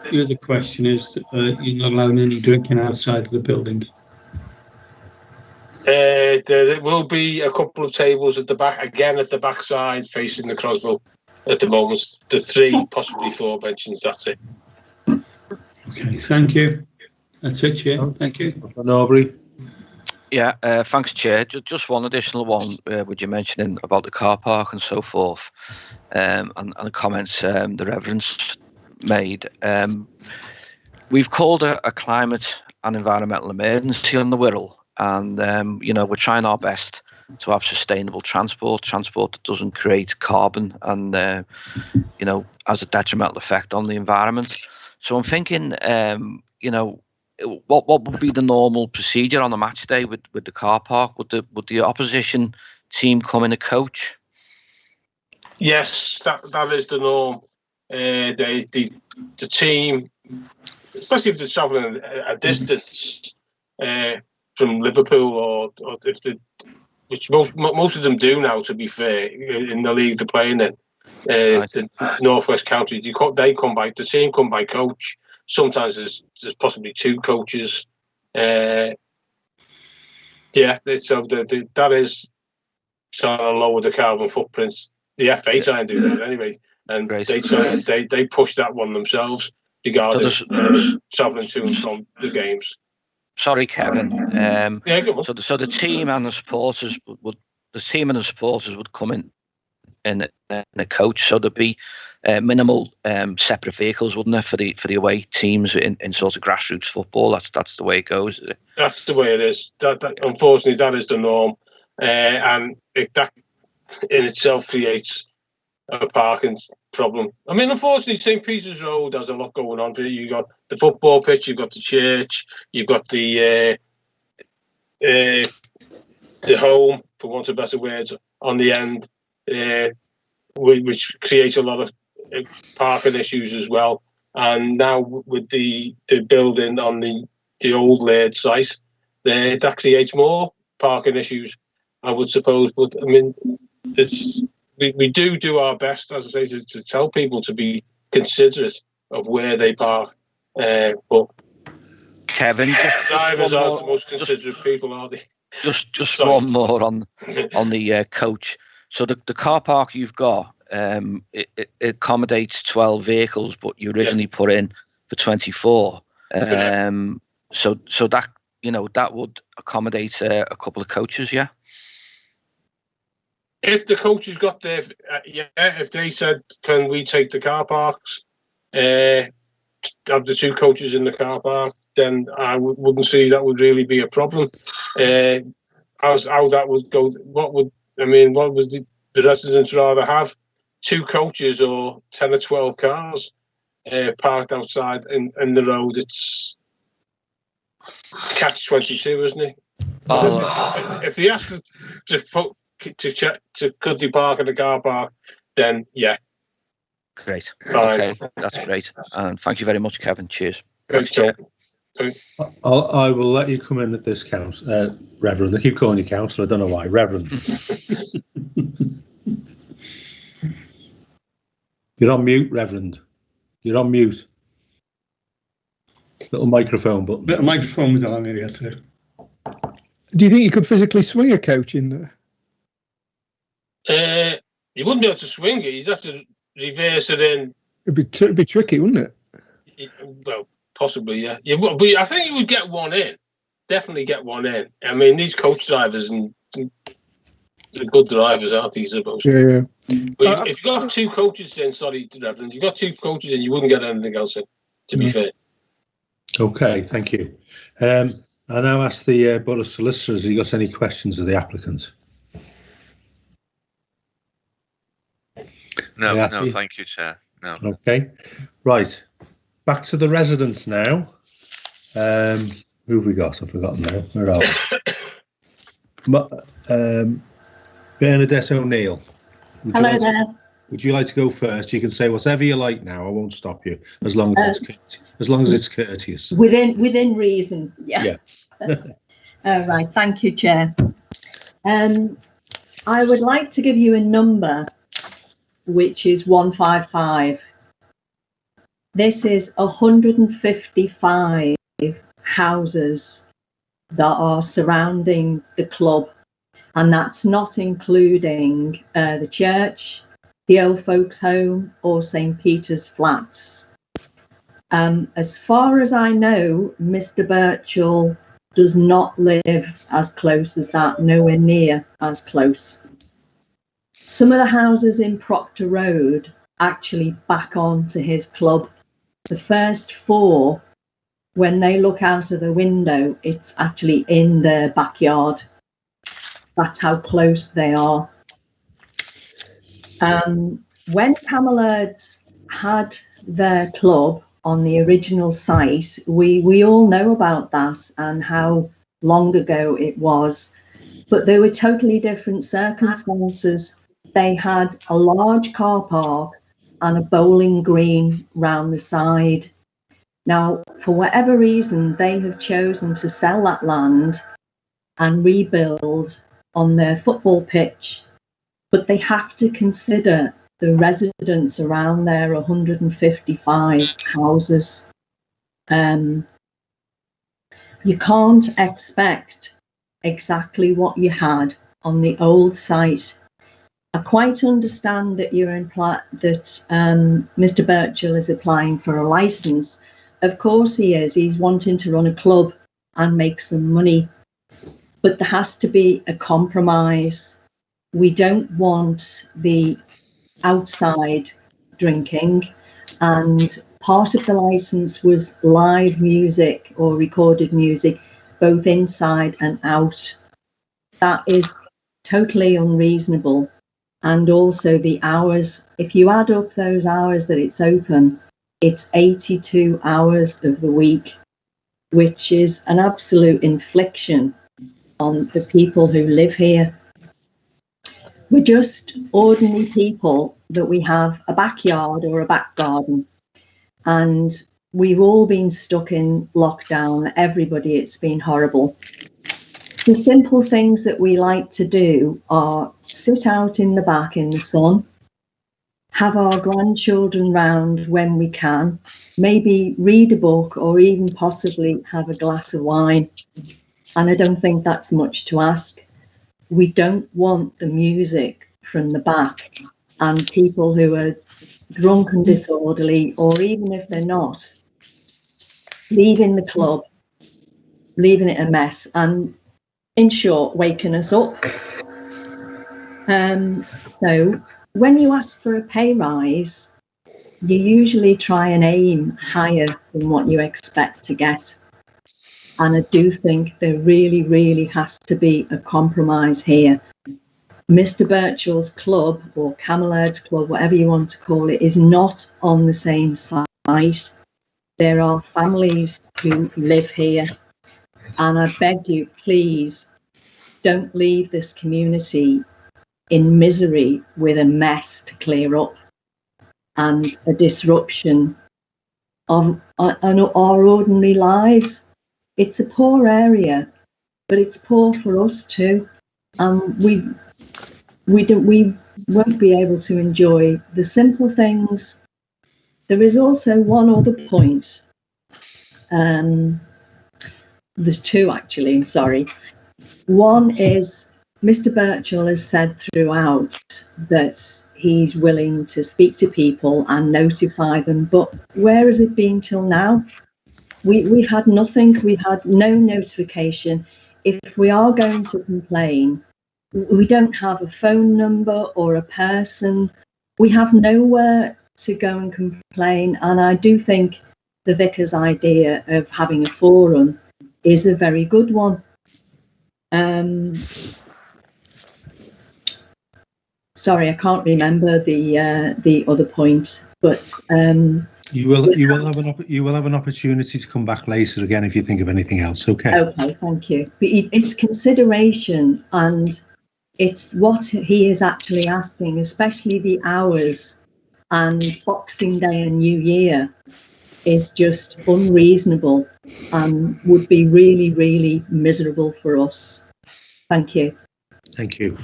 The other question is, you're not allowing any drinking outside of the building? There will be a couple of tables at the back, again at the back side, facing the Crossville at the moment. The 3, possibly 4 benches, that's it. Okay, thank you. That's it, yeah, thank you. Norbury. Yeah, thanks, Chair. Just one additional one, would you mentioning about the car park and so forth, and the comments the Reverend's made. We've called a climate and environmental emergency on the Wirral, and we're trying our best to have sustainable transport that doesn't create carbon and has a detrimental effect on the environment. So I'm thinking, what would be the normal procedure on a match day with the car park? Would the opposition team come in a coach? Yes, that is the norm. The team, especially if they're travelling a distance from Liverpool, or if which most of them do now, to be fair, in the league they're playing in, the Northwest counties, they come by, the team come by coach. Sometimes there's possibly two coaches. So that is trying to lower the carbon footprints. The FA try and do that anyway, and they push that one themselves regarding travelling to and from the games. Sorry, Kevin. So the team and the supporters would come in a coach. So there'd be minimal separate vehicles, wouldn't there, for the away teams in sort of grassroots football? That's the way it goes. That's the way it is. That unfortunately, that is the norm, and that in itself creates a parking problem. I mean, unfortunately, St. Peter's Road has a lot going on for it. You've got the football pitch, you've got the church, you've got the home, for want of better words, on the end, which creates a lot of parking issues as well. And now with the building on the old Lairds site, that creates more parking issues, I would suppose. But I mean, we do our best, as I say, to tell people to be considerate of where they park. But Kevin, drivers aren't the most considerate people, are they? Just one more on the coach. So the car park you've got, it accommodates 12 vehicles, but you originally put in for 24. So that that would accommodate a couple of coaches, yeah. If the coaches got there, if they said, can we take the car parks, have the two coaches in the car park, then I wouldn't see that would really be a problem. How that would go, what would the residents rather have? Two coaches or 10 or 12 cars parked outside in the road? It's catch-22, isn't it? If they ask to could they park in the car park, then yeah. Great. Fine. Okay, that's great. And thank you very much, Kevin. Cheers. Thanks, Chair. I will let you come in at this Reverend. I keep calling you Councillor. I don't know why. Reverend. You're on mute, Reverend. You're on mute. Little microphone button. Little microphone was on here too. Do you think you could physically swing a coach in there? You wouldn't be able to swing it. You'd have to reverse it in. It'd be tricky, wouldn't it? Well, possibly, yeah. But I think you would get one in. Definitely get one in. I mean, these coach drivers and the good drivers, aren't they, I suppose? Yeah. But if you've got two coaches in, sorry, Reverend, you've got two coaches in, you wouldn't get anything else in, to be fair. Okay, thank you. I now ask the Borough Solicitor, has he got any questions of the applicant? No, thank you, Chair. No. Okay, right. Back to the residents now. Who have we got? I've forgotten now. Where are we? Bernadette O'Neill. Hello there. Would you like to go first? You can say whatever you like now. I won't stop you as long as it's courteous. Within reason. Yeah. Right. Thank you, Chair. I would like to give you a number, which is 155. This is 155 houses that are surrounding the club, and that's not including the church, the old folks' home, or St. Peter's Flats. As far as I know, Mr. Birchall does not live as close as that, nowhere near as close. Some of the houses in Proctor Road actually back onto his club. The first 4, when they look out of the window, it's actually in their backyard. That's how close they are. When Lairds had their club on the original site, we all know about that and how long ago it was, but there were totally different circumstances. They had a large car park and a bowling green round the side. Now, for whatever reason, they have chosen to sell that land and rebuild on their football pitch, but they have to consider the residents around there, 155 houses. You can't expect exactly what you had on the old site. I quite understand that Mr. Birchall is applying for a licence. Of course he is. He's wanting to run a club and make some money. But there has to be a compromise. We don't want the outside drinking, and part of the licence was live music or recorded music, both inside and out. That is totally unreasonable. And also the hours, if you add up those hours that it's open, it's 82 hours of the week, which is an absolute infliction on the people who live here. We're just ordinary people that we have a backyard or a back garden, and we've all been stuck in lockdown. Everybody, it's been horrible. The simple things that we like to do are sit out in the back in the sun, have our grandchildren round when we can, maybe read a book or even possibly have a glass of wine. And I don't think that's much to ask. We don't want the music from the back and people who are drunk and disorderly, or even if they're not, leaving the club, leaving it a mess, and in short, waking us up. So when you ask for a pay rise, you usually try and aim higher than what you expect to get. And I do think there really, really has to be a compromise here. Mr. Birchall's club, or Lairds club, whatever you want to call it, is not on the same site. There are families who live here. And I beg you, please, don't leave this community in misery with a mess to clear up and a disruption of our ordinary lives. It's a poor area, but it's poor for us too. We won't be able to enjoy the simple things. There is also one other point. There's 2 actually, I'm sorry. One is Mr. Birchall has said throughout that he's willing to speak to people and notify them, but where has it been till now? We've had nothing. We've had no notification. If we are going to complain, we don't have a phone number or a person. We have nowhere to go and complain. And I do think the vicar's idea of having a forum is a very good one. Sorry, I can't remember the other point, but you will have an opportunity to come back later again if you think of anything else. Okay. Okay, thank you. But it's consideration, and it's what he is actually asking, especially the hours, and Boxing Day and New Year is just unreasonable and would be really, really miserable for us. Thank you. Thank you.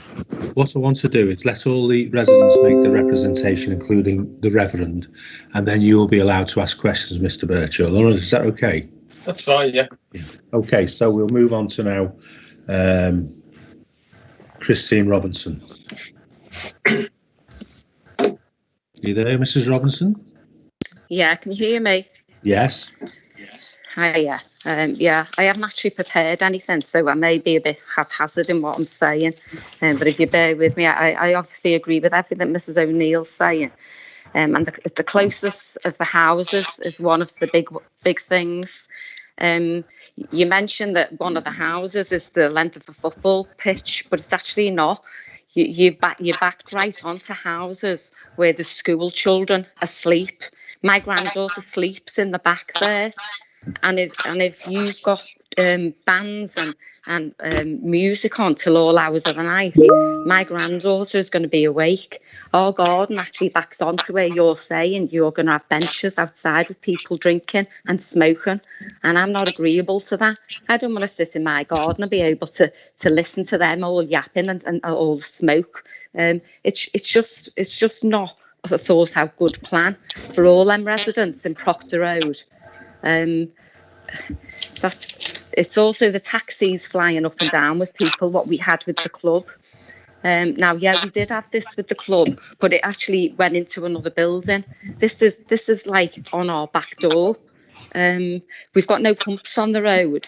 What I want to do is let all the residents make the representation, including the Reverend, and then you will be allowed to ask questions, Mr. Birchall. Is that okay? That's fine, yeah. Okay, so we'll move on to now Christine Robinson. You there, Mrs. Robinson? Yeah, can you hear me? Yes. Hiya. Yeah, I haven't actually prepared anything, so I may be a bit haphazard in what I'm saying. But if you bear with me, I obviously agree with everything Mrs. O'Neill's saying. And the closest of the houses is one of the big things. You mentioned that one of the houses is the length of a football pitch, but it's actually not. You're backed right onto houses where the school children are asleep. My granddaughter sleeps in the back there. And if you've got bands and music on till all hours of the night, my granddaughter is going to be awake. Our garden actually backs onto where you're saying you're going to have benches outside with people drinking and smoking, and I'm not agreeable to that. I don't want to sit in my garden and be able to listen to them all yapping and all the smoke. It's just not a thought out good plan for all them residents in Proctor Road. It's also the taxis flying up and down with people, what we had with the club. Now, yeah, we did have this with the club, but it actually went into another building. This is like on our back door. We've got no pumps on the road,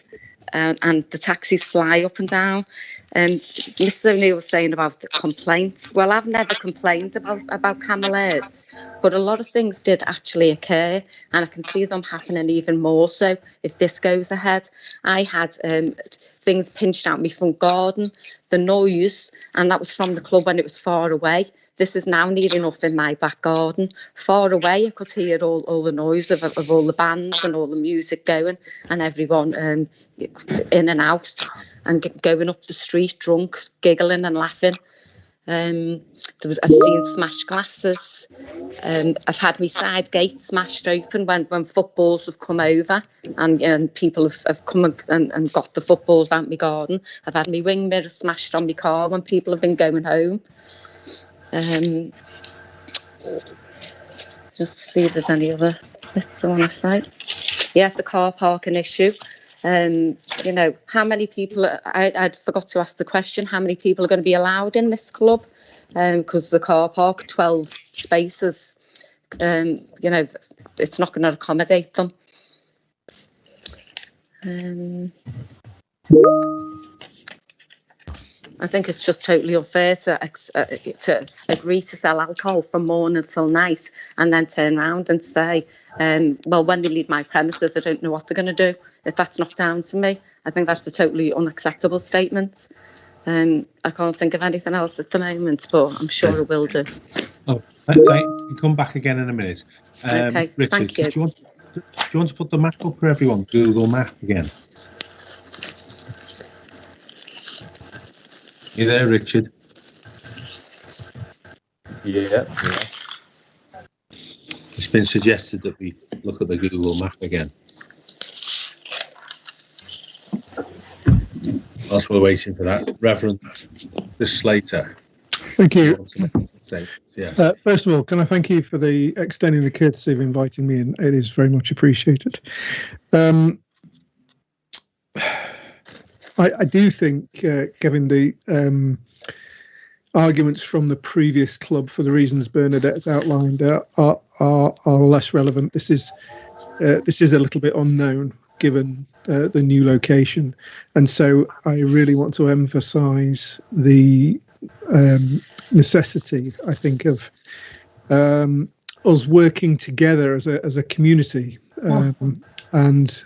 and the taxis fly up and down. Mr. O'Neill was saying about the complaints. Well, I've never complained about Lairds, but a lot of things did actually occur, and I can see them happening even more so if this goes ahead. I had things pinched out my front garden, the noise, and that was from the club when it was far away. This is now near enough in my back garden. Far away, I could hear all the noise of all the bands and all the music going, and everyone in and out and going up the street drunk, giggling and laughing. I've seen smashed glasses. I've had my side gate smashed open when footballs have come over and people have come and got the footballs out my garden. I've had my wing mirror smashed on my car when people have been going home. Just to see if there's any other bits I want to say. Yeah, the car parking issue. How many people, I'd forgot to ask the question, how many people are going to be allowed in this club? Because the car park, 12 spaces, it's not going to accommodate them. I think it's just totally unfair to agree to sell alcohol from morning till night and then turn around and say, well, when they leave my premises, I don't know what they're going to do. If that's not down to me, I think that's a totally unacceptable statement. I can't think of anything else at the moment, but I'm sure I will do. Oh, you come back again in a minute. Okay, Richard, thank you. Do you want to put the map up for everyone? Google Map again. You there, Richard? Yeah. It's been suggested that we look at the Google Map again. Whilst we're waiting for that, Reverend Slater. Thank you. Yeah. First of all, can I thank you for extending the courtesy of inviting me in? It is very much appreciated. I do think, given the arguments from the previous club for the reasons Bernadette's outlined are less relevant. This is a little bit unknown given the new location, and so I really want to emphasise the necessity, I think, of us working together as a community, and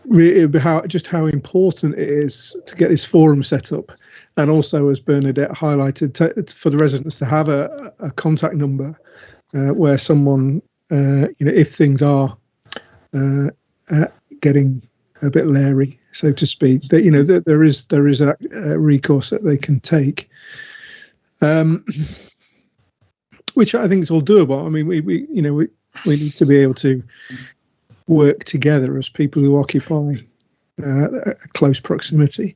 really how important it is to get this forum set up, and also, as Bernadette highlighted, for the residents to have a contact number where someone, if things are getting a bit leery, so to speak, that there is a recourse that they can take, which I think is all doable. I mean, we need to be able to work together as people who occupy a close proximity.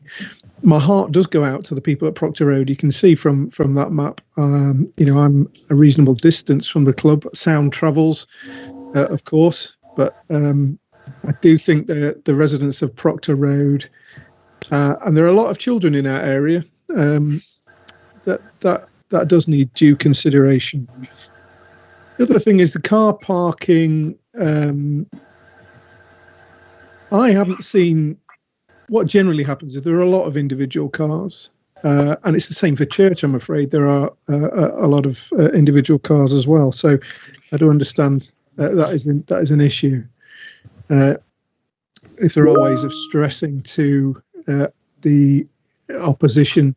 My heart does go out to the people at Proctor Road. You can see from that map, I'm a reasonable distance from the club. Sound travels, of course, but I do think that the residents of Proctor Road, and there are a lot of children in our area, that does need due consideration. The other thing is the car parking. I haven't seen what generally happens is there are a lot of individual cars, and it's the same for church. I'm afraid there are a lot of individual cars as well. So I do understand that is an issue. If there are ways of stressing to the opposition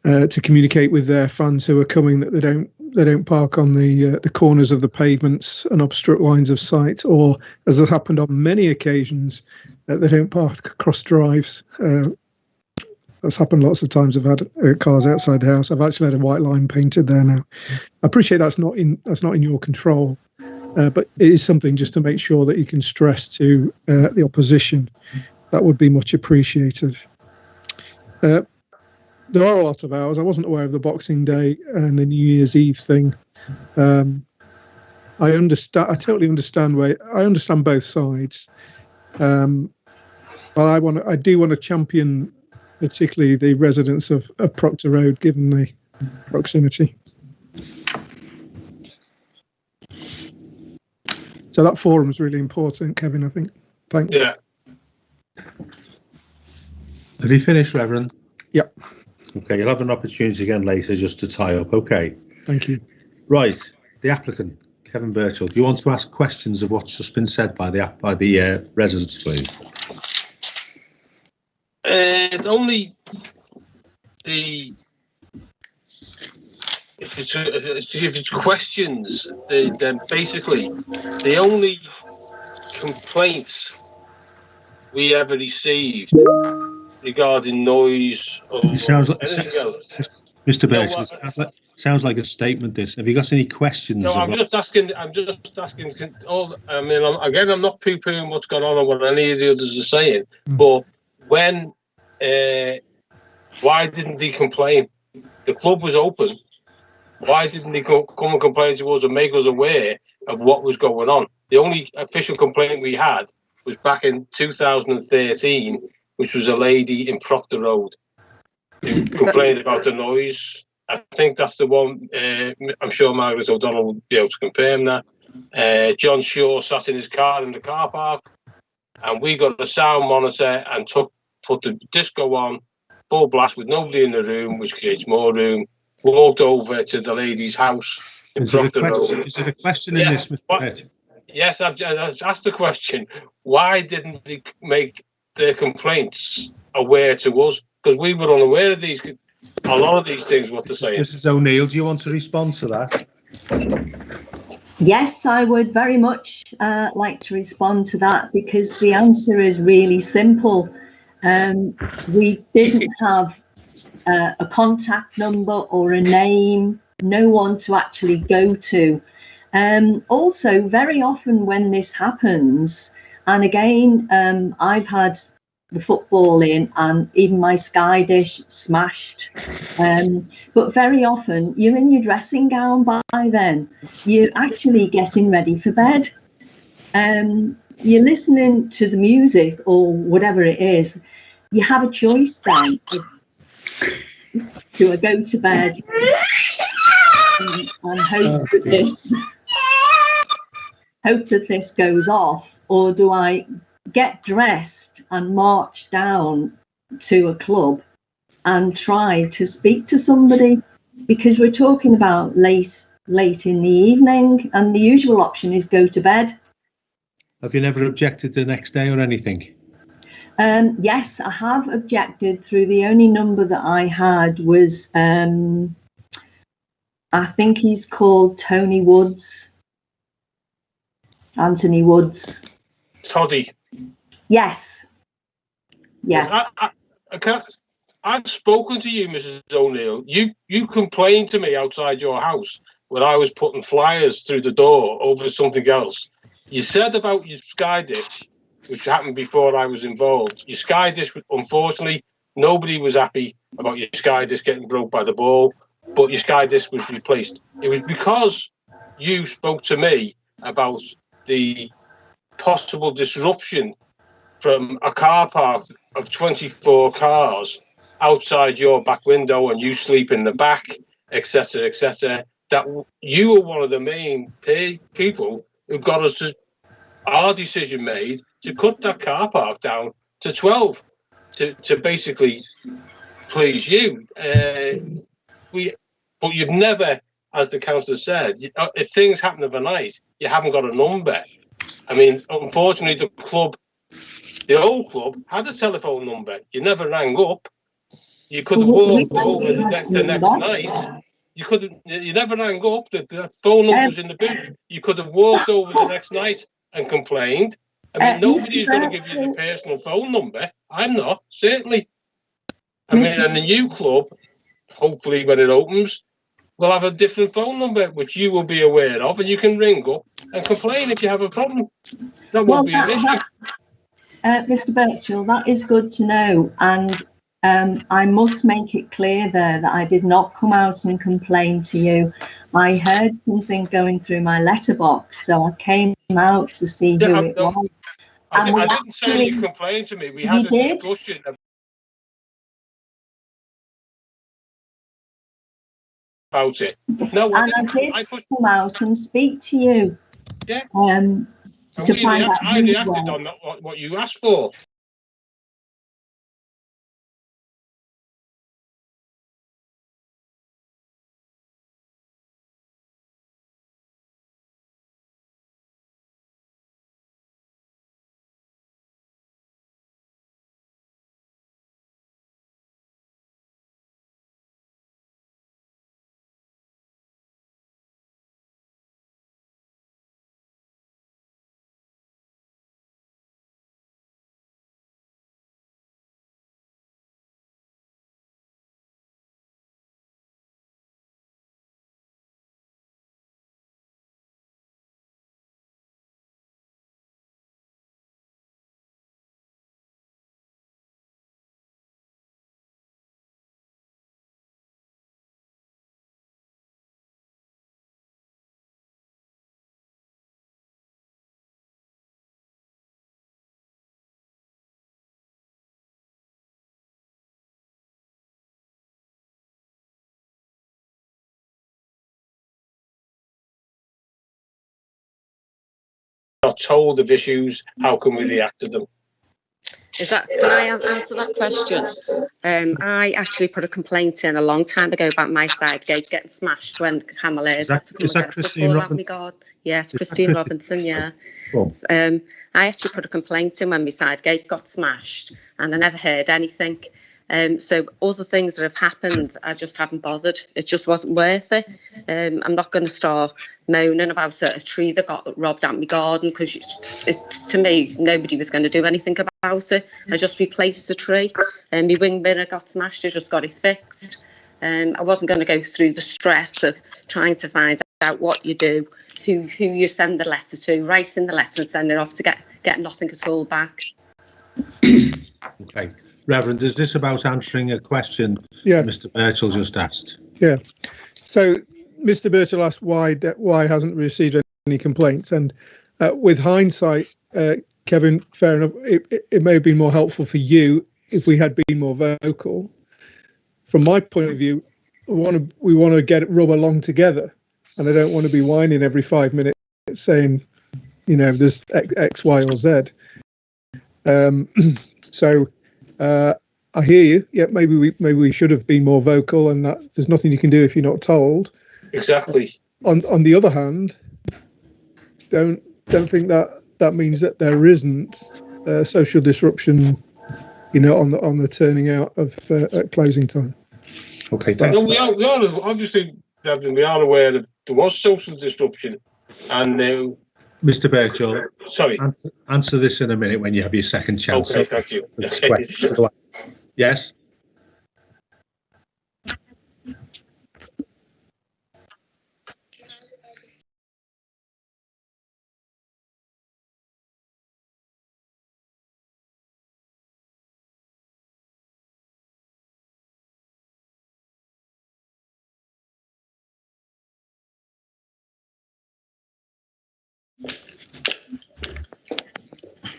to communicate with their fans who are coming that they don't park on the corners of the pavements and obstruct lines of sight, or as has happened on many occasions, they don't park across drives. That's happened lots of times. I've had cars outside the house. I've actually had a white line painted there now. I appreciate that's not in your control, but it is something just to make sure that you can stress to the opposition. That would be much appreciated. There are a lot of hours. I wasn't aware of the Boxing Day and the New Year's Eve thing. I understand. I totally understand I understand both sides. But I do want to champion, particularly the residents of Proctor Road, given the proximity. So that forum is really important, Kevin, I think. Thanks. Yeah. Have you finished, Reverend? Yep. Okay, you'll have an opportunity again later just to tie up. Okay. Thank you. Right, the applicant, Kevin Birchall. Do you want to ask questions of what's just been said by the residents, please? It's only if it's questions, then basically the only complaints we ever received regarding noise or anything else. Mr. Birchall, sounds like a statement. This. Have you got any questions? No, I'm just asking. I'm not poo-pooing what's going on or what any of the others are saying. But when, why didn't they complain? The club was open. Why didn't they come and complain to us and make us aware of what was going on? The only official complaint we had was back in 2013, which was a lady in Proctor Road who complained about the noise. I think that's the one. I'm sure Margaret O'Donnell will be able to confirm that. John Shaw sat in his car in the car park, and we got a sound monitor and put the disco on full blast with nobody in the room, which creates more room. Walked over to the lady's house in Proctor Road. Is it a question in this, Mr. Birchall? Yes, I've asked the question. Why didn't they make their complaints aware to us? Because we were unaware of a lot of these things, what they're saying. Mrs. O'Neill, do you want to respond to that? Yes, I would very much like to respond to that, because the answer is really simple. We didn't have a contact number or a name, no one to actually go to. Also, very often when this happens, and again, I've had the football in and even my Sky dish smashed, but very often you're in your dressing gown by then. You're actually getting ready for bed. You're listening to the music or whatever it is. You have a choice then. Do I go to bed and hope that this goes off, or do I get dressed and march down to a club and try to speak to somebody? Because we're talking about late in the evening, and the usual option is go to bed. Have you never objected the next day or anything? Yes, I have objected. Through the only number that I had was, I think he's called Anthony Woods. Toddy. Yes. Yeah. I've spoken to you, Mrs. O'Neill. You complained to me outside your house when I was putting flyers through the door over something else. You said about your Sky dish, which happened before I was involved. Your Sky dish, unfortunately, nobody was happy about your Sky dish getting broke by the ball, but your Sky dish was replaced. It was because you spoke to me about the possible disruption from a car park of 24 cars outside your back window and you sleep in the back, etc., that you were one of the main people who got us to our decision made to cut that car park down to 12 to basically please you. But you've never, as the councillor said, if things happen overnight, you haven't got a number. I mean, unfortunately, the old club had a telephone number. You never rang up. You could have walked over the next night. You never rang up. The phone number was in the booth. You could have walked over the next night and complained. I mean, nobody's going to give you the personal phone number. I'm not, certainly. I mean, and the new club, hopefully when it opens, will have a different phone number, which you will be aware of, and you can ring up and complain if you have a problem. That won't be an issue. Mr. Birchall, that is good to know, and I must make it clear there that I did not come out and complain to you. I heard something going through my letterbox, so I came out to see who it was. I didn't say you complained to me. We had a discussion about it. No, I did come out and speak to you. Yeah. To find out I reacted on what you asked for. Not told of issues, how can we react to them? Can I answer that question? I actually put a complaint in a long time ago about my side gate getting smashed when Camel Lairds had to come and get a football out of my garden. Yes, Christine Robinson, yeah. I actually put a complaint in when my side gate got smashed, and I never heard anything. So all the things that have happened, I just haven't bothered. It just wasn't worth it. I'm not going to start moaning about a tree that got robbed out my garden, because to me, nobody was going to do anything about it. I just replaced the tree, and my wing mirror got smashed. I just got it fixed. I wasn't going to go through the stress of trying to find out what you do, who you send the letter to, writing the letter and sending it off to get nothing at all back. Okay. Reverend, is this about answering a question Mr. Birchall just asked? Yeah. So Mr. Birchall asked why hasn't received any complaints, and with hindsight, Kevin, fair enough, it may have been more helpful for you if we had been more vocal. From my point of view, we want to rub along together, and I don't want to be whining every 5 minutes saying, you know, there's X, Y, or Z. So. I hear you. Yeah, maybe we should have been more vocal, and that there's nothing you can do if you're not told. Exactly. On the other hand, don't think that means that there isn't social disruption, you know, on the turning out of at closing time. Okay, thanks. No, we are obviously, Devlin, we are aware that there was social disruption, and. Mr. Birchall, sorry. Answer this in a minute when you have your second chance. Okay, thank you. Yes.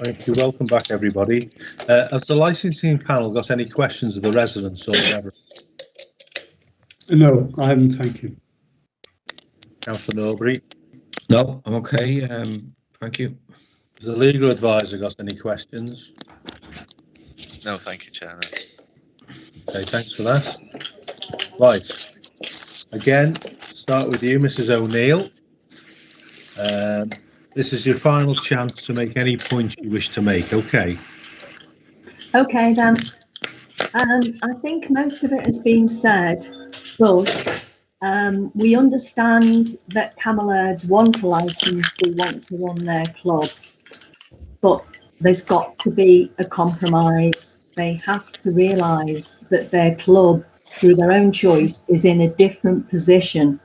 Right, you're welcome back, everybody. Has the licensing panel got any questions of the residents or whatever? No, I haven't, thank you. Councillor Norbury? No, I'm okay. Thank you. Has the legal advisor got any questions? No, thank you, Chair. No. Okay, thanks for that. Right. Again, start with you, Mrs. O'Neill. This is your final chance to make any point you wish to make. Okay. Okay then. I think most of it has been said, but we understand that Lairds want a licence, they want to run their club, but there's got to be a compromise. They have to realise that their club, through their own choice, is in a different position,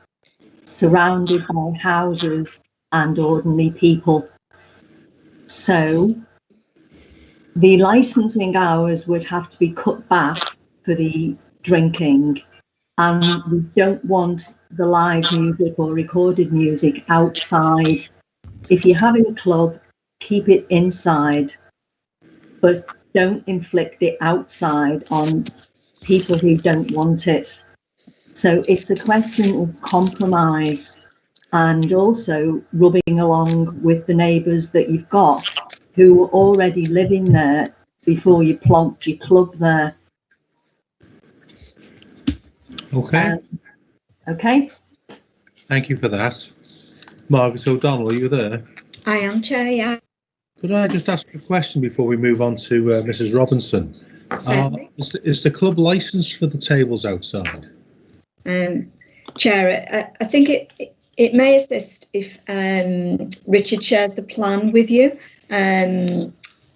surrounded by houses and ordinary people. So the licensing hours would have to be cut back for the drinking, and we don't want the live music or recorded music outside. If you're having a club, keep it inside, but don't inflict it outside on people who don't want it. So it's a question of compromise, and also rubbing along with the neighbours that you've got who were already living there before you plonked your club there. Okay. Okay. Thank you for that. Margaret O'Donnell, are you there? I am, Chair, yeah. Could I just ask a question before we move on to Mrs. Robinson? Is the club licensed for the tables outside? Chair, I think it may assist if Richard shares the plan with you.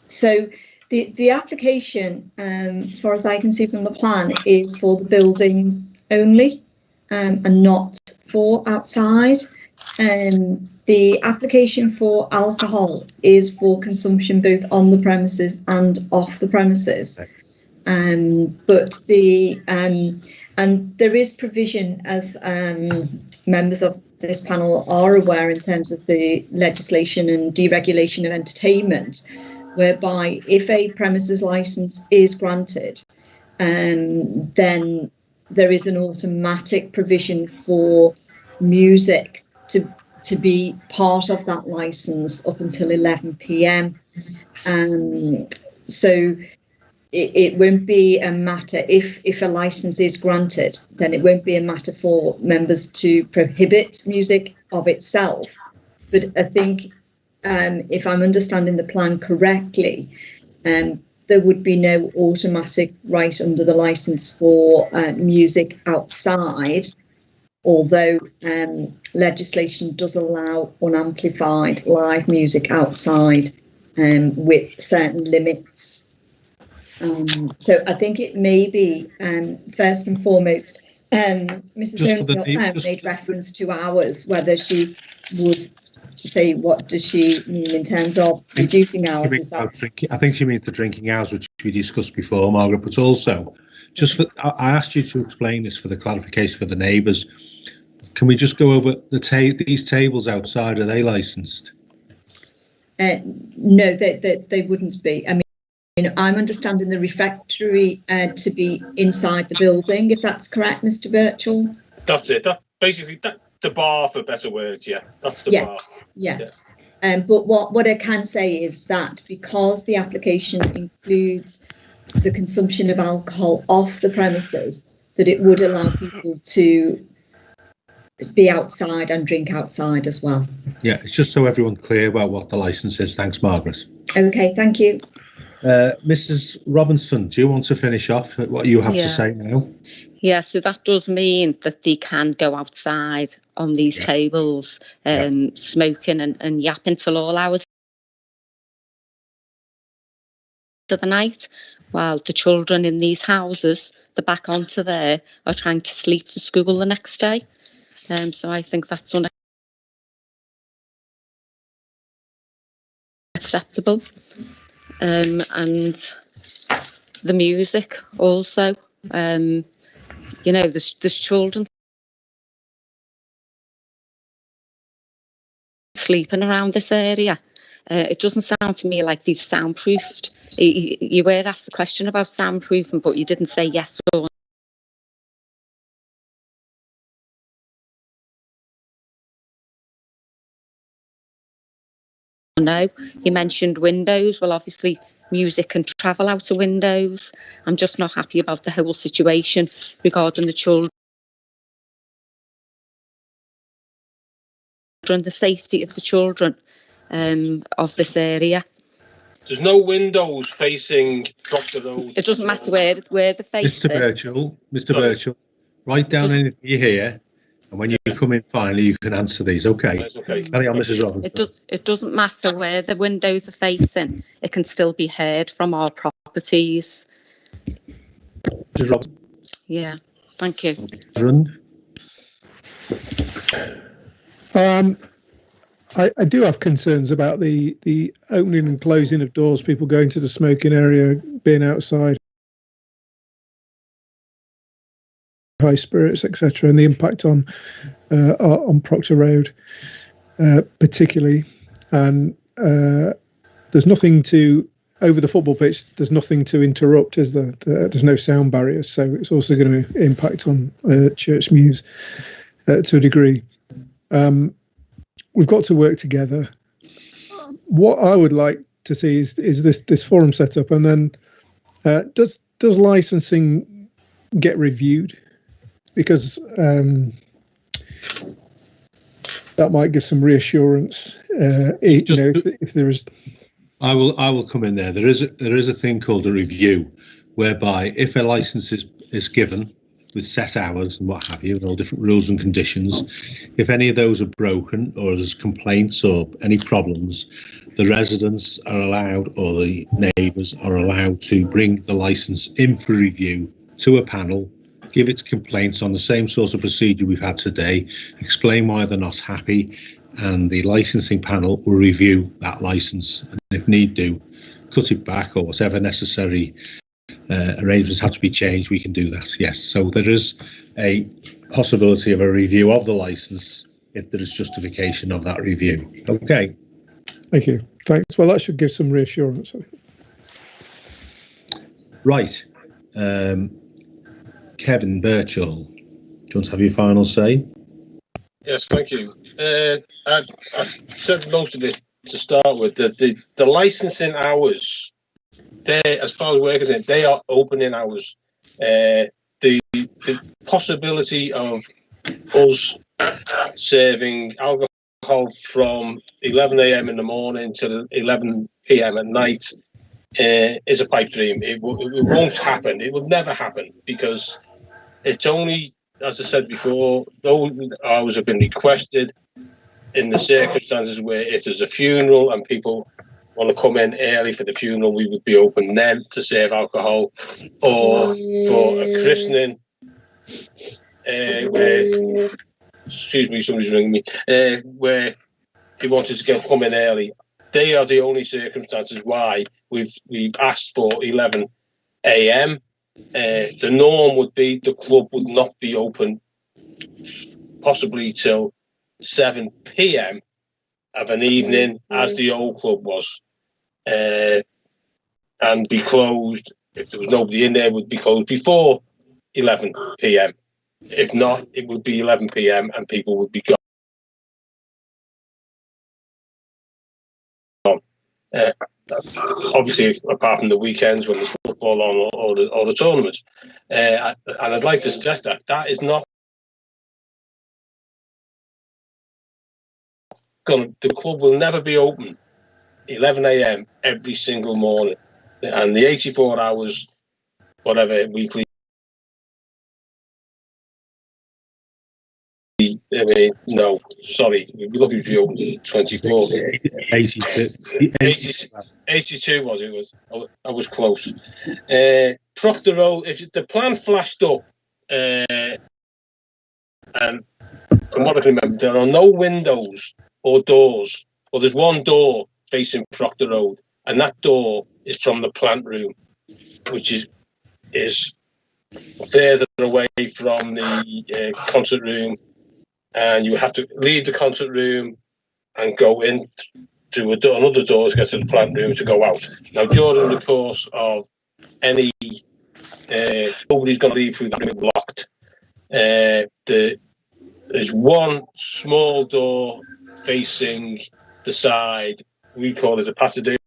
So the application, as far as I can see from the plan, is for the building only and not for outside. The application for alcohol is for consumption both on the premises and off the premises. But and there is provision, as members of this panel are aware, in terms of the legislation and deregulation of entertainment, whereby if a premises licence is granted, then there is an automatic provision for music to be part of that licence up until 11 p.m. So it won't be a matter, if a licence is granted, then it won't be a matter for members to prohibit music of itself. But I think if I'm understanding the plan correctly, there would be no automatic right under the licence for music outside, although legislation does allow unamplified live music outside with certain limits. So I think it may be, first and foremost, Mrs. O'Neill made reference to hours, whether she would say, what does she mean in terms of reducing hours? I think she means the drinking hours, which we discussed before, Margaret, but also, I asked you to explain this for the clarification for the neighbours. Can we just go over these tables outside, are they licensed? No, they wouldn't be. I mean, I'm understanding the refectory to be inside the building, if that's correct, Mr. Birchall. That's it. That basically the bar, for better words. Yeah, that's the bar. Yeah. But what I can say is that because the application includes the consumption of alcohol off the premises, that it would allow people to be outside and drink outside as well. Yeah, it's just so everyone's clear about what the licence is. Thanks, Margaret. Okay, thank you. Mrs. Robinson, do you want to finish off what you have to say now? Yeah, so that does mean that they can go outside on these tables, smoking and yapping till all hours of the night, while the children in these houses, the back onto there, are trying to sleep for school the next day. So I think that's unacceptable. And the music also, there's children sleeping around this area. It doesn't sound to me like they've soundproofed. You were asked the question about soundproofing, but you didn't say yes or no. You mentioned windows. Well, obviously, music can travel out of windows. I'm just not happy about the whole situation regarding the children, the safety of the children of this area. There's no windows facing Proctor Road. It doesn't matter where they're facing. Mr. Birchall, write down anything you hear, and when you come in finally, you can answer these. Okay. Right, okay. Carry on, Mrs. Robinson. It doesn't matter where the windows are facing. It can still be heard from our properties. Mrs. Robinson. Yeah. Thank you. I do have concerns about the opening and closing of doors, people going to the smoking area, being outside, high spirits, etc., and the impact on Proctor Road, particularly. And there's nothing to over the football pitch. There's nothing to interrupt, is there? There's no sound barriers, so it's also going to impact on Church Mews to a degree. We've got to work together. What I would like to see is this forum set up, and then does licensing get reviewed? Because that might give some reassurance. If there is, I will come in there. There is a thing called a review, whereby if a license is given with set hours and what have you, and all different rules and conditions, if any of those are broken or there's complaints or any problems, the residents are allowed, or the neighbours are allowed, to bring the licence in for review to a panel, give its complaints on the same sort of procedure we've had today, explain why they're not happy, and the licensing panel will review that licence, and if need do, cut it back, or whatever necessary arrangements have to be changed, we can do that. Yes, so there is a possibility of a review of the licence if there is justification of that review. Okay. Thank you. Thanks. Well, that should give some reassurance. Right. Kevin Birchall, do you want to have your final say? Yes, thank you. I said most of it to start with. The licensing hours, as far as we're concerned, they are opening hours. The possibility of us serving alcohol from 11 a.m. in the morning to 11 p.m. at night is a pipe dream. It won't happen. It will never happen, because it's only, as I said before, those hours have been requested in the circumstances where if there's a funeral and people want to come in early for the funeral, we would be open then to serve alcohol, or for a christening, where, excuse me, somebody's ringing me, where they wanted to come in early. They are the only circumstances why we've asked for 11 a.m. The norm would be the club would not be open possibly till 7 p.m. of an evening, as the old club was, and be closed. If there was nobody in there, it would be closed before 11 p.m. If not, it would be 11 p.m. and people would be gone. Obviously, apart from the weekends when there's football on, or the tournaments, and I'd like to stress that is not going. The club will never be open 11 a.m. every single morning, and the 84 hours, whatever weekly. I mean, no, sorry, we'd be looking to be open 24. 82 was it? I was close. Proctor Road, if the plan flashed up, and from what I can remember, there are no windows or doors. Well, there's one door facing Proctor Road, and that door is from the plant room, which is further away from the concert room. And you have to leave the concert room and go in through another door to get to the plant room to go out. Now, during the course of any, nobody's going to leave through that room locked. There's one small door facing the side we call it a Pasadena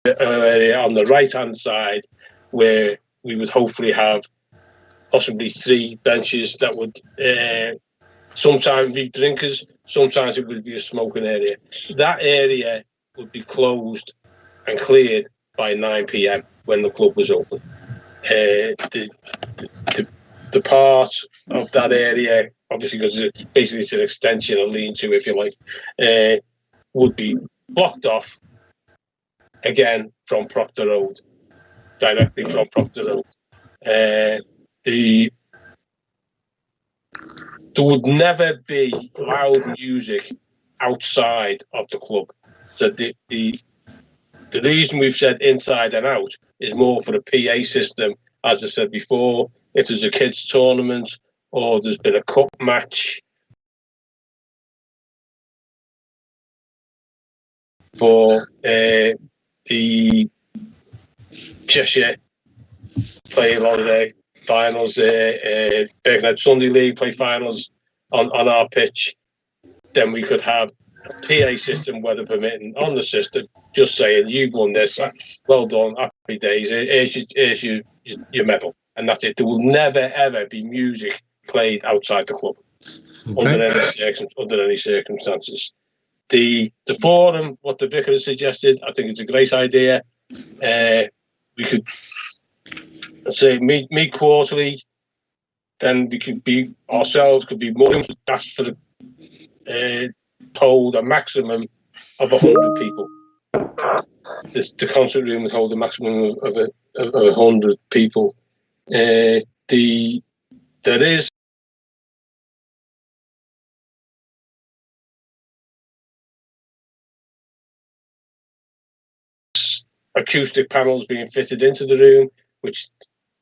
area on the right-hand side, where we would hopefully have possibly 3 benches that would sometimes be drinkers, sometimes it would be a smoking area. That area would be closed and cleared by 9 p.m. when the club was open. The part of that area, obviously because basically it's an extension, a lean-to if you like, would be blocked off again from Proctor Road, directly from Proctor Road. There would never be loud music outside of the club. So the reason we've said inside and out is more for the PA system. As I said before, if there's a kids tournament or there's been a cup match for the Cheshire play a lot of their finals, Birkenhead Sunday League play finals on our pitch, then we could have a PA system, weather permitting, on the system, just saying, you've won this, well done, happy days, here's your medal, and that's it. There will never ever be music played outside the club, under any circumstances. The forum, what the vicar has suggested, I think it's a great idea. We could say meet quarterly, then we could be ourselves, could be more. That's for the hold a maximum of 100 people. The concert room would hold a maximum of 100 people. There is acoustic panels being fitted into the room, which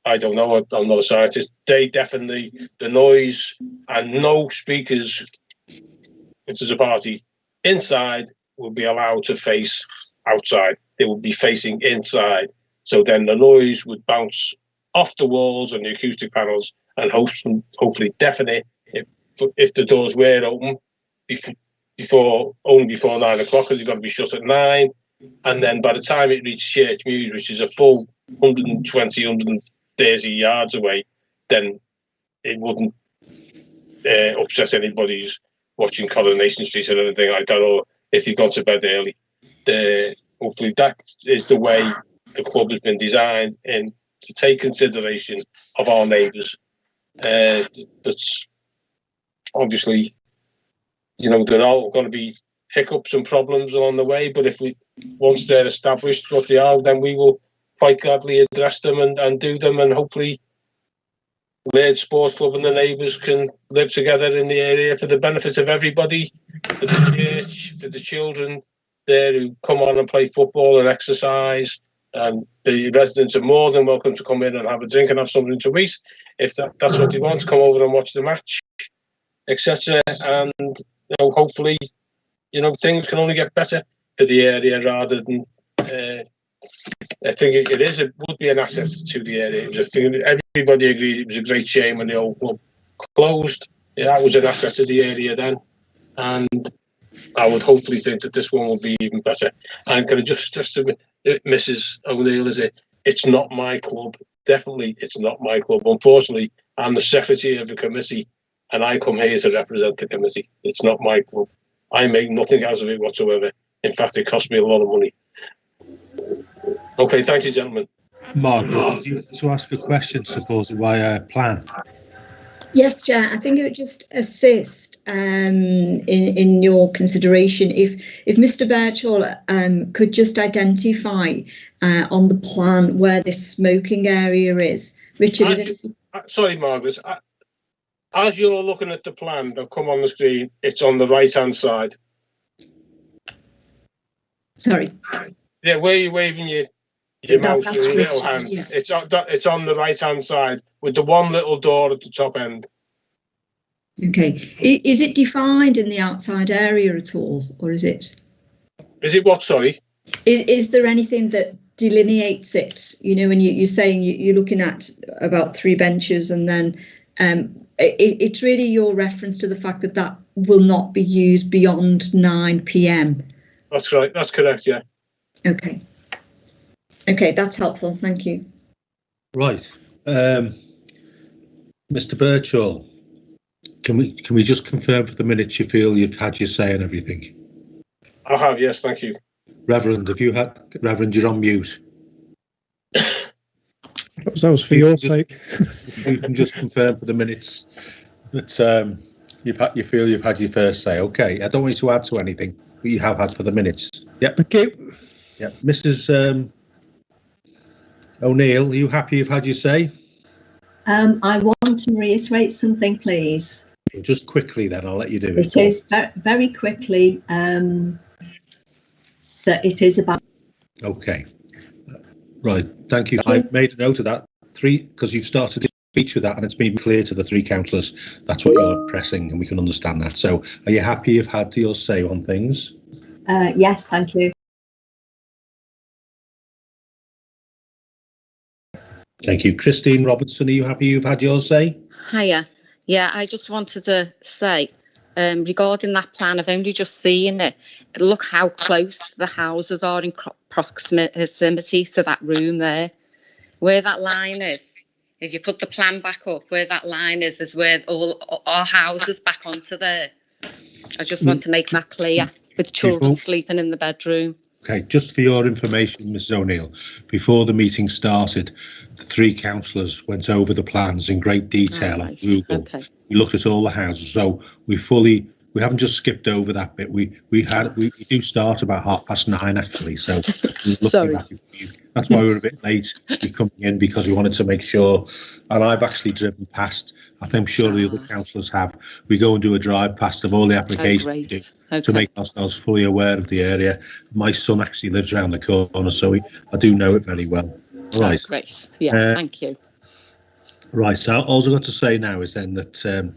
I don't know, I'm not a scientist. They definitely, the noise and no speakers, if there's a party inside, will be allowed to face outside. They will be facing inside. So then the noise would bounce off the walls and the acoustic panels and hopefully deafen it if the doors were open only before 9 o'clock, because you've got to be shut at 9. And then by the time it reached Church Mews, which is a full 120, 130 yards away, then it wouldn't upset anybody who's watching Coronation Street or anything like that, or if you've gone to bed early. Hopefully that is the way the club has been designed, and to take consideration of our neighbours. But obviously, there are going to be hiccups and problems along the way, but once they're established what they are, then we will quite gladly address them and do them, and hopefully Lairds Sports Club and the neighbours can live together in the area for the benefit of everybody, for the church, for the children there who come on and play football and exercise, and the residents are more than welcome to come in and have a drink and have something to eat if that's what they want, to come over and watch the match, etc. And hopefully things can only get better for the area, rather than I think it would be an asset to the area. Everybody agrees it was a great shame when the old club closed. That was an asset to the area then, and I would hopefully think that this one will be even better. And can I just to Mrs. O'Neill, it's not my club. Definitely, it's not my club. Unfortunately, I'm the secretary of the committee, and I come here to represent the committee. It's not my club. I make nothing out of it whatsoever. In fact, it cost me a lot of money. Okay, thank you, gentlemen. Margaret, did you want to ask a question, supported by a plan? Yes, Chair. I think it would just assist in your consideration if Mr. Birchall could just identify on the plan where this smoking area is. Richard, sorry, Margaret. As you're looking at the plan that come on the screen, it's on the right-hand side. Sorry. Yeah, where you're waving your mouse with your little hand. Yeah. It's on the right-hand side with the one little door at the top end. Okay. Is it defined in the outside area at all, or is it? Is it what? Sorry. Is there anything that delineates it? When you're saying you're looking at about 3 benches, and then it's really your reference to the fact that that will not be used beyond 9 p.m. That's right. That's correct. Yeah. Okay. Okay, that's helpful. Thank you. Right. Mr. Birchall, can we just confirm for the minutes you feel you've had your say and everything? I have. Yes. Thank you. Reverend, Reverend, you're on mute. That was for your sake. You can just confirm for the minutes that you feel you've had your first say. Okay, I don't want you to add to anything, but you have had for the minutes. Yep. Okay. Yep. Mrs. O'Neill, are you happy you've had your say? I want to reiterate something, please. Just quickly, then I'll let you do it. It is very quickly that it is about. Okay. Right. Thank you. I've made a note of that. Because you've started to speech with that, and it's been clear to the 3 councillors that's what you're pressing, and we can understand that. So, are you happy you've had your say on things? Yes, thank you. Thank you. Christine Robertson, are you happy you've had your say? Hiya. Yeah, I just wanted to say, regarding that plan, I've only just seen it. Look how close the houses are in proximity to that room there. Where that line is, if you put the plan back up, where that line is where all our houses back onto there. I just want to make that clear, with children sleeping in the bedroom. Okay, just for your information, Mrs. O'Neill, before the meeting started, the 3 councillors went over the plans in great detail on Google. Okay. We looked at all the houses, so we haven't just skipped over that bit. We do start about 9:30 actually. So sorry. That's why we're a bit late coming in, because we wanted to make sure. And I've actually driven past. I'm sure the other councillors have. We go and do a drive past of all the applications we do to make ourselves fully aware of the area. My son actually lives around the corner, so I do know it very well. Right. Great. Yeah. Thank you. Right. So all I've got to say now is then that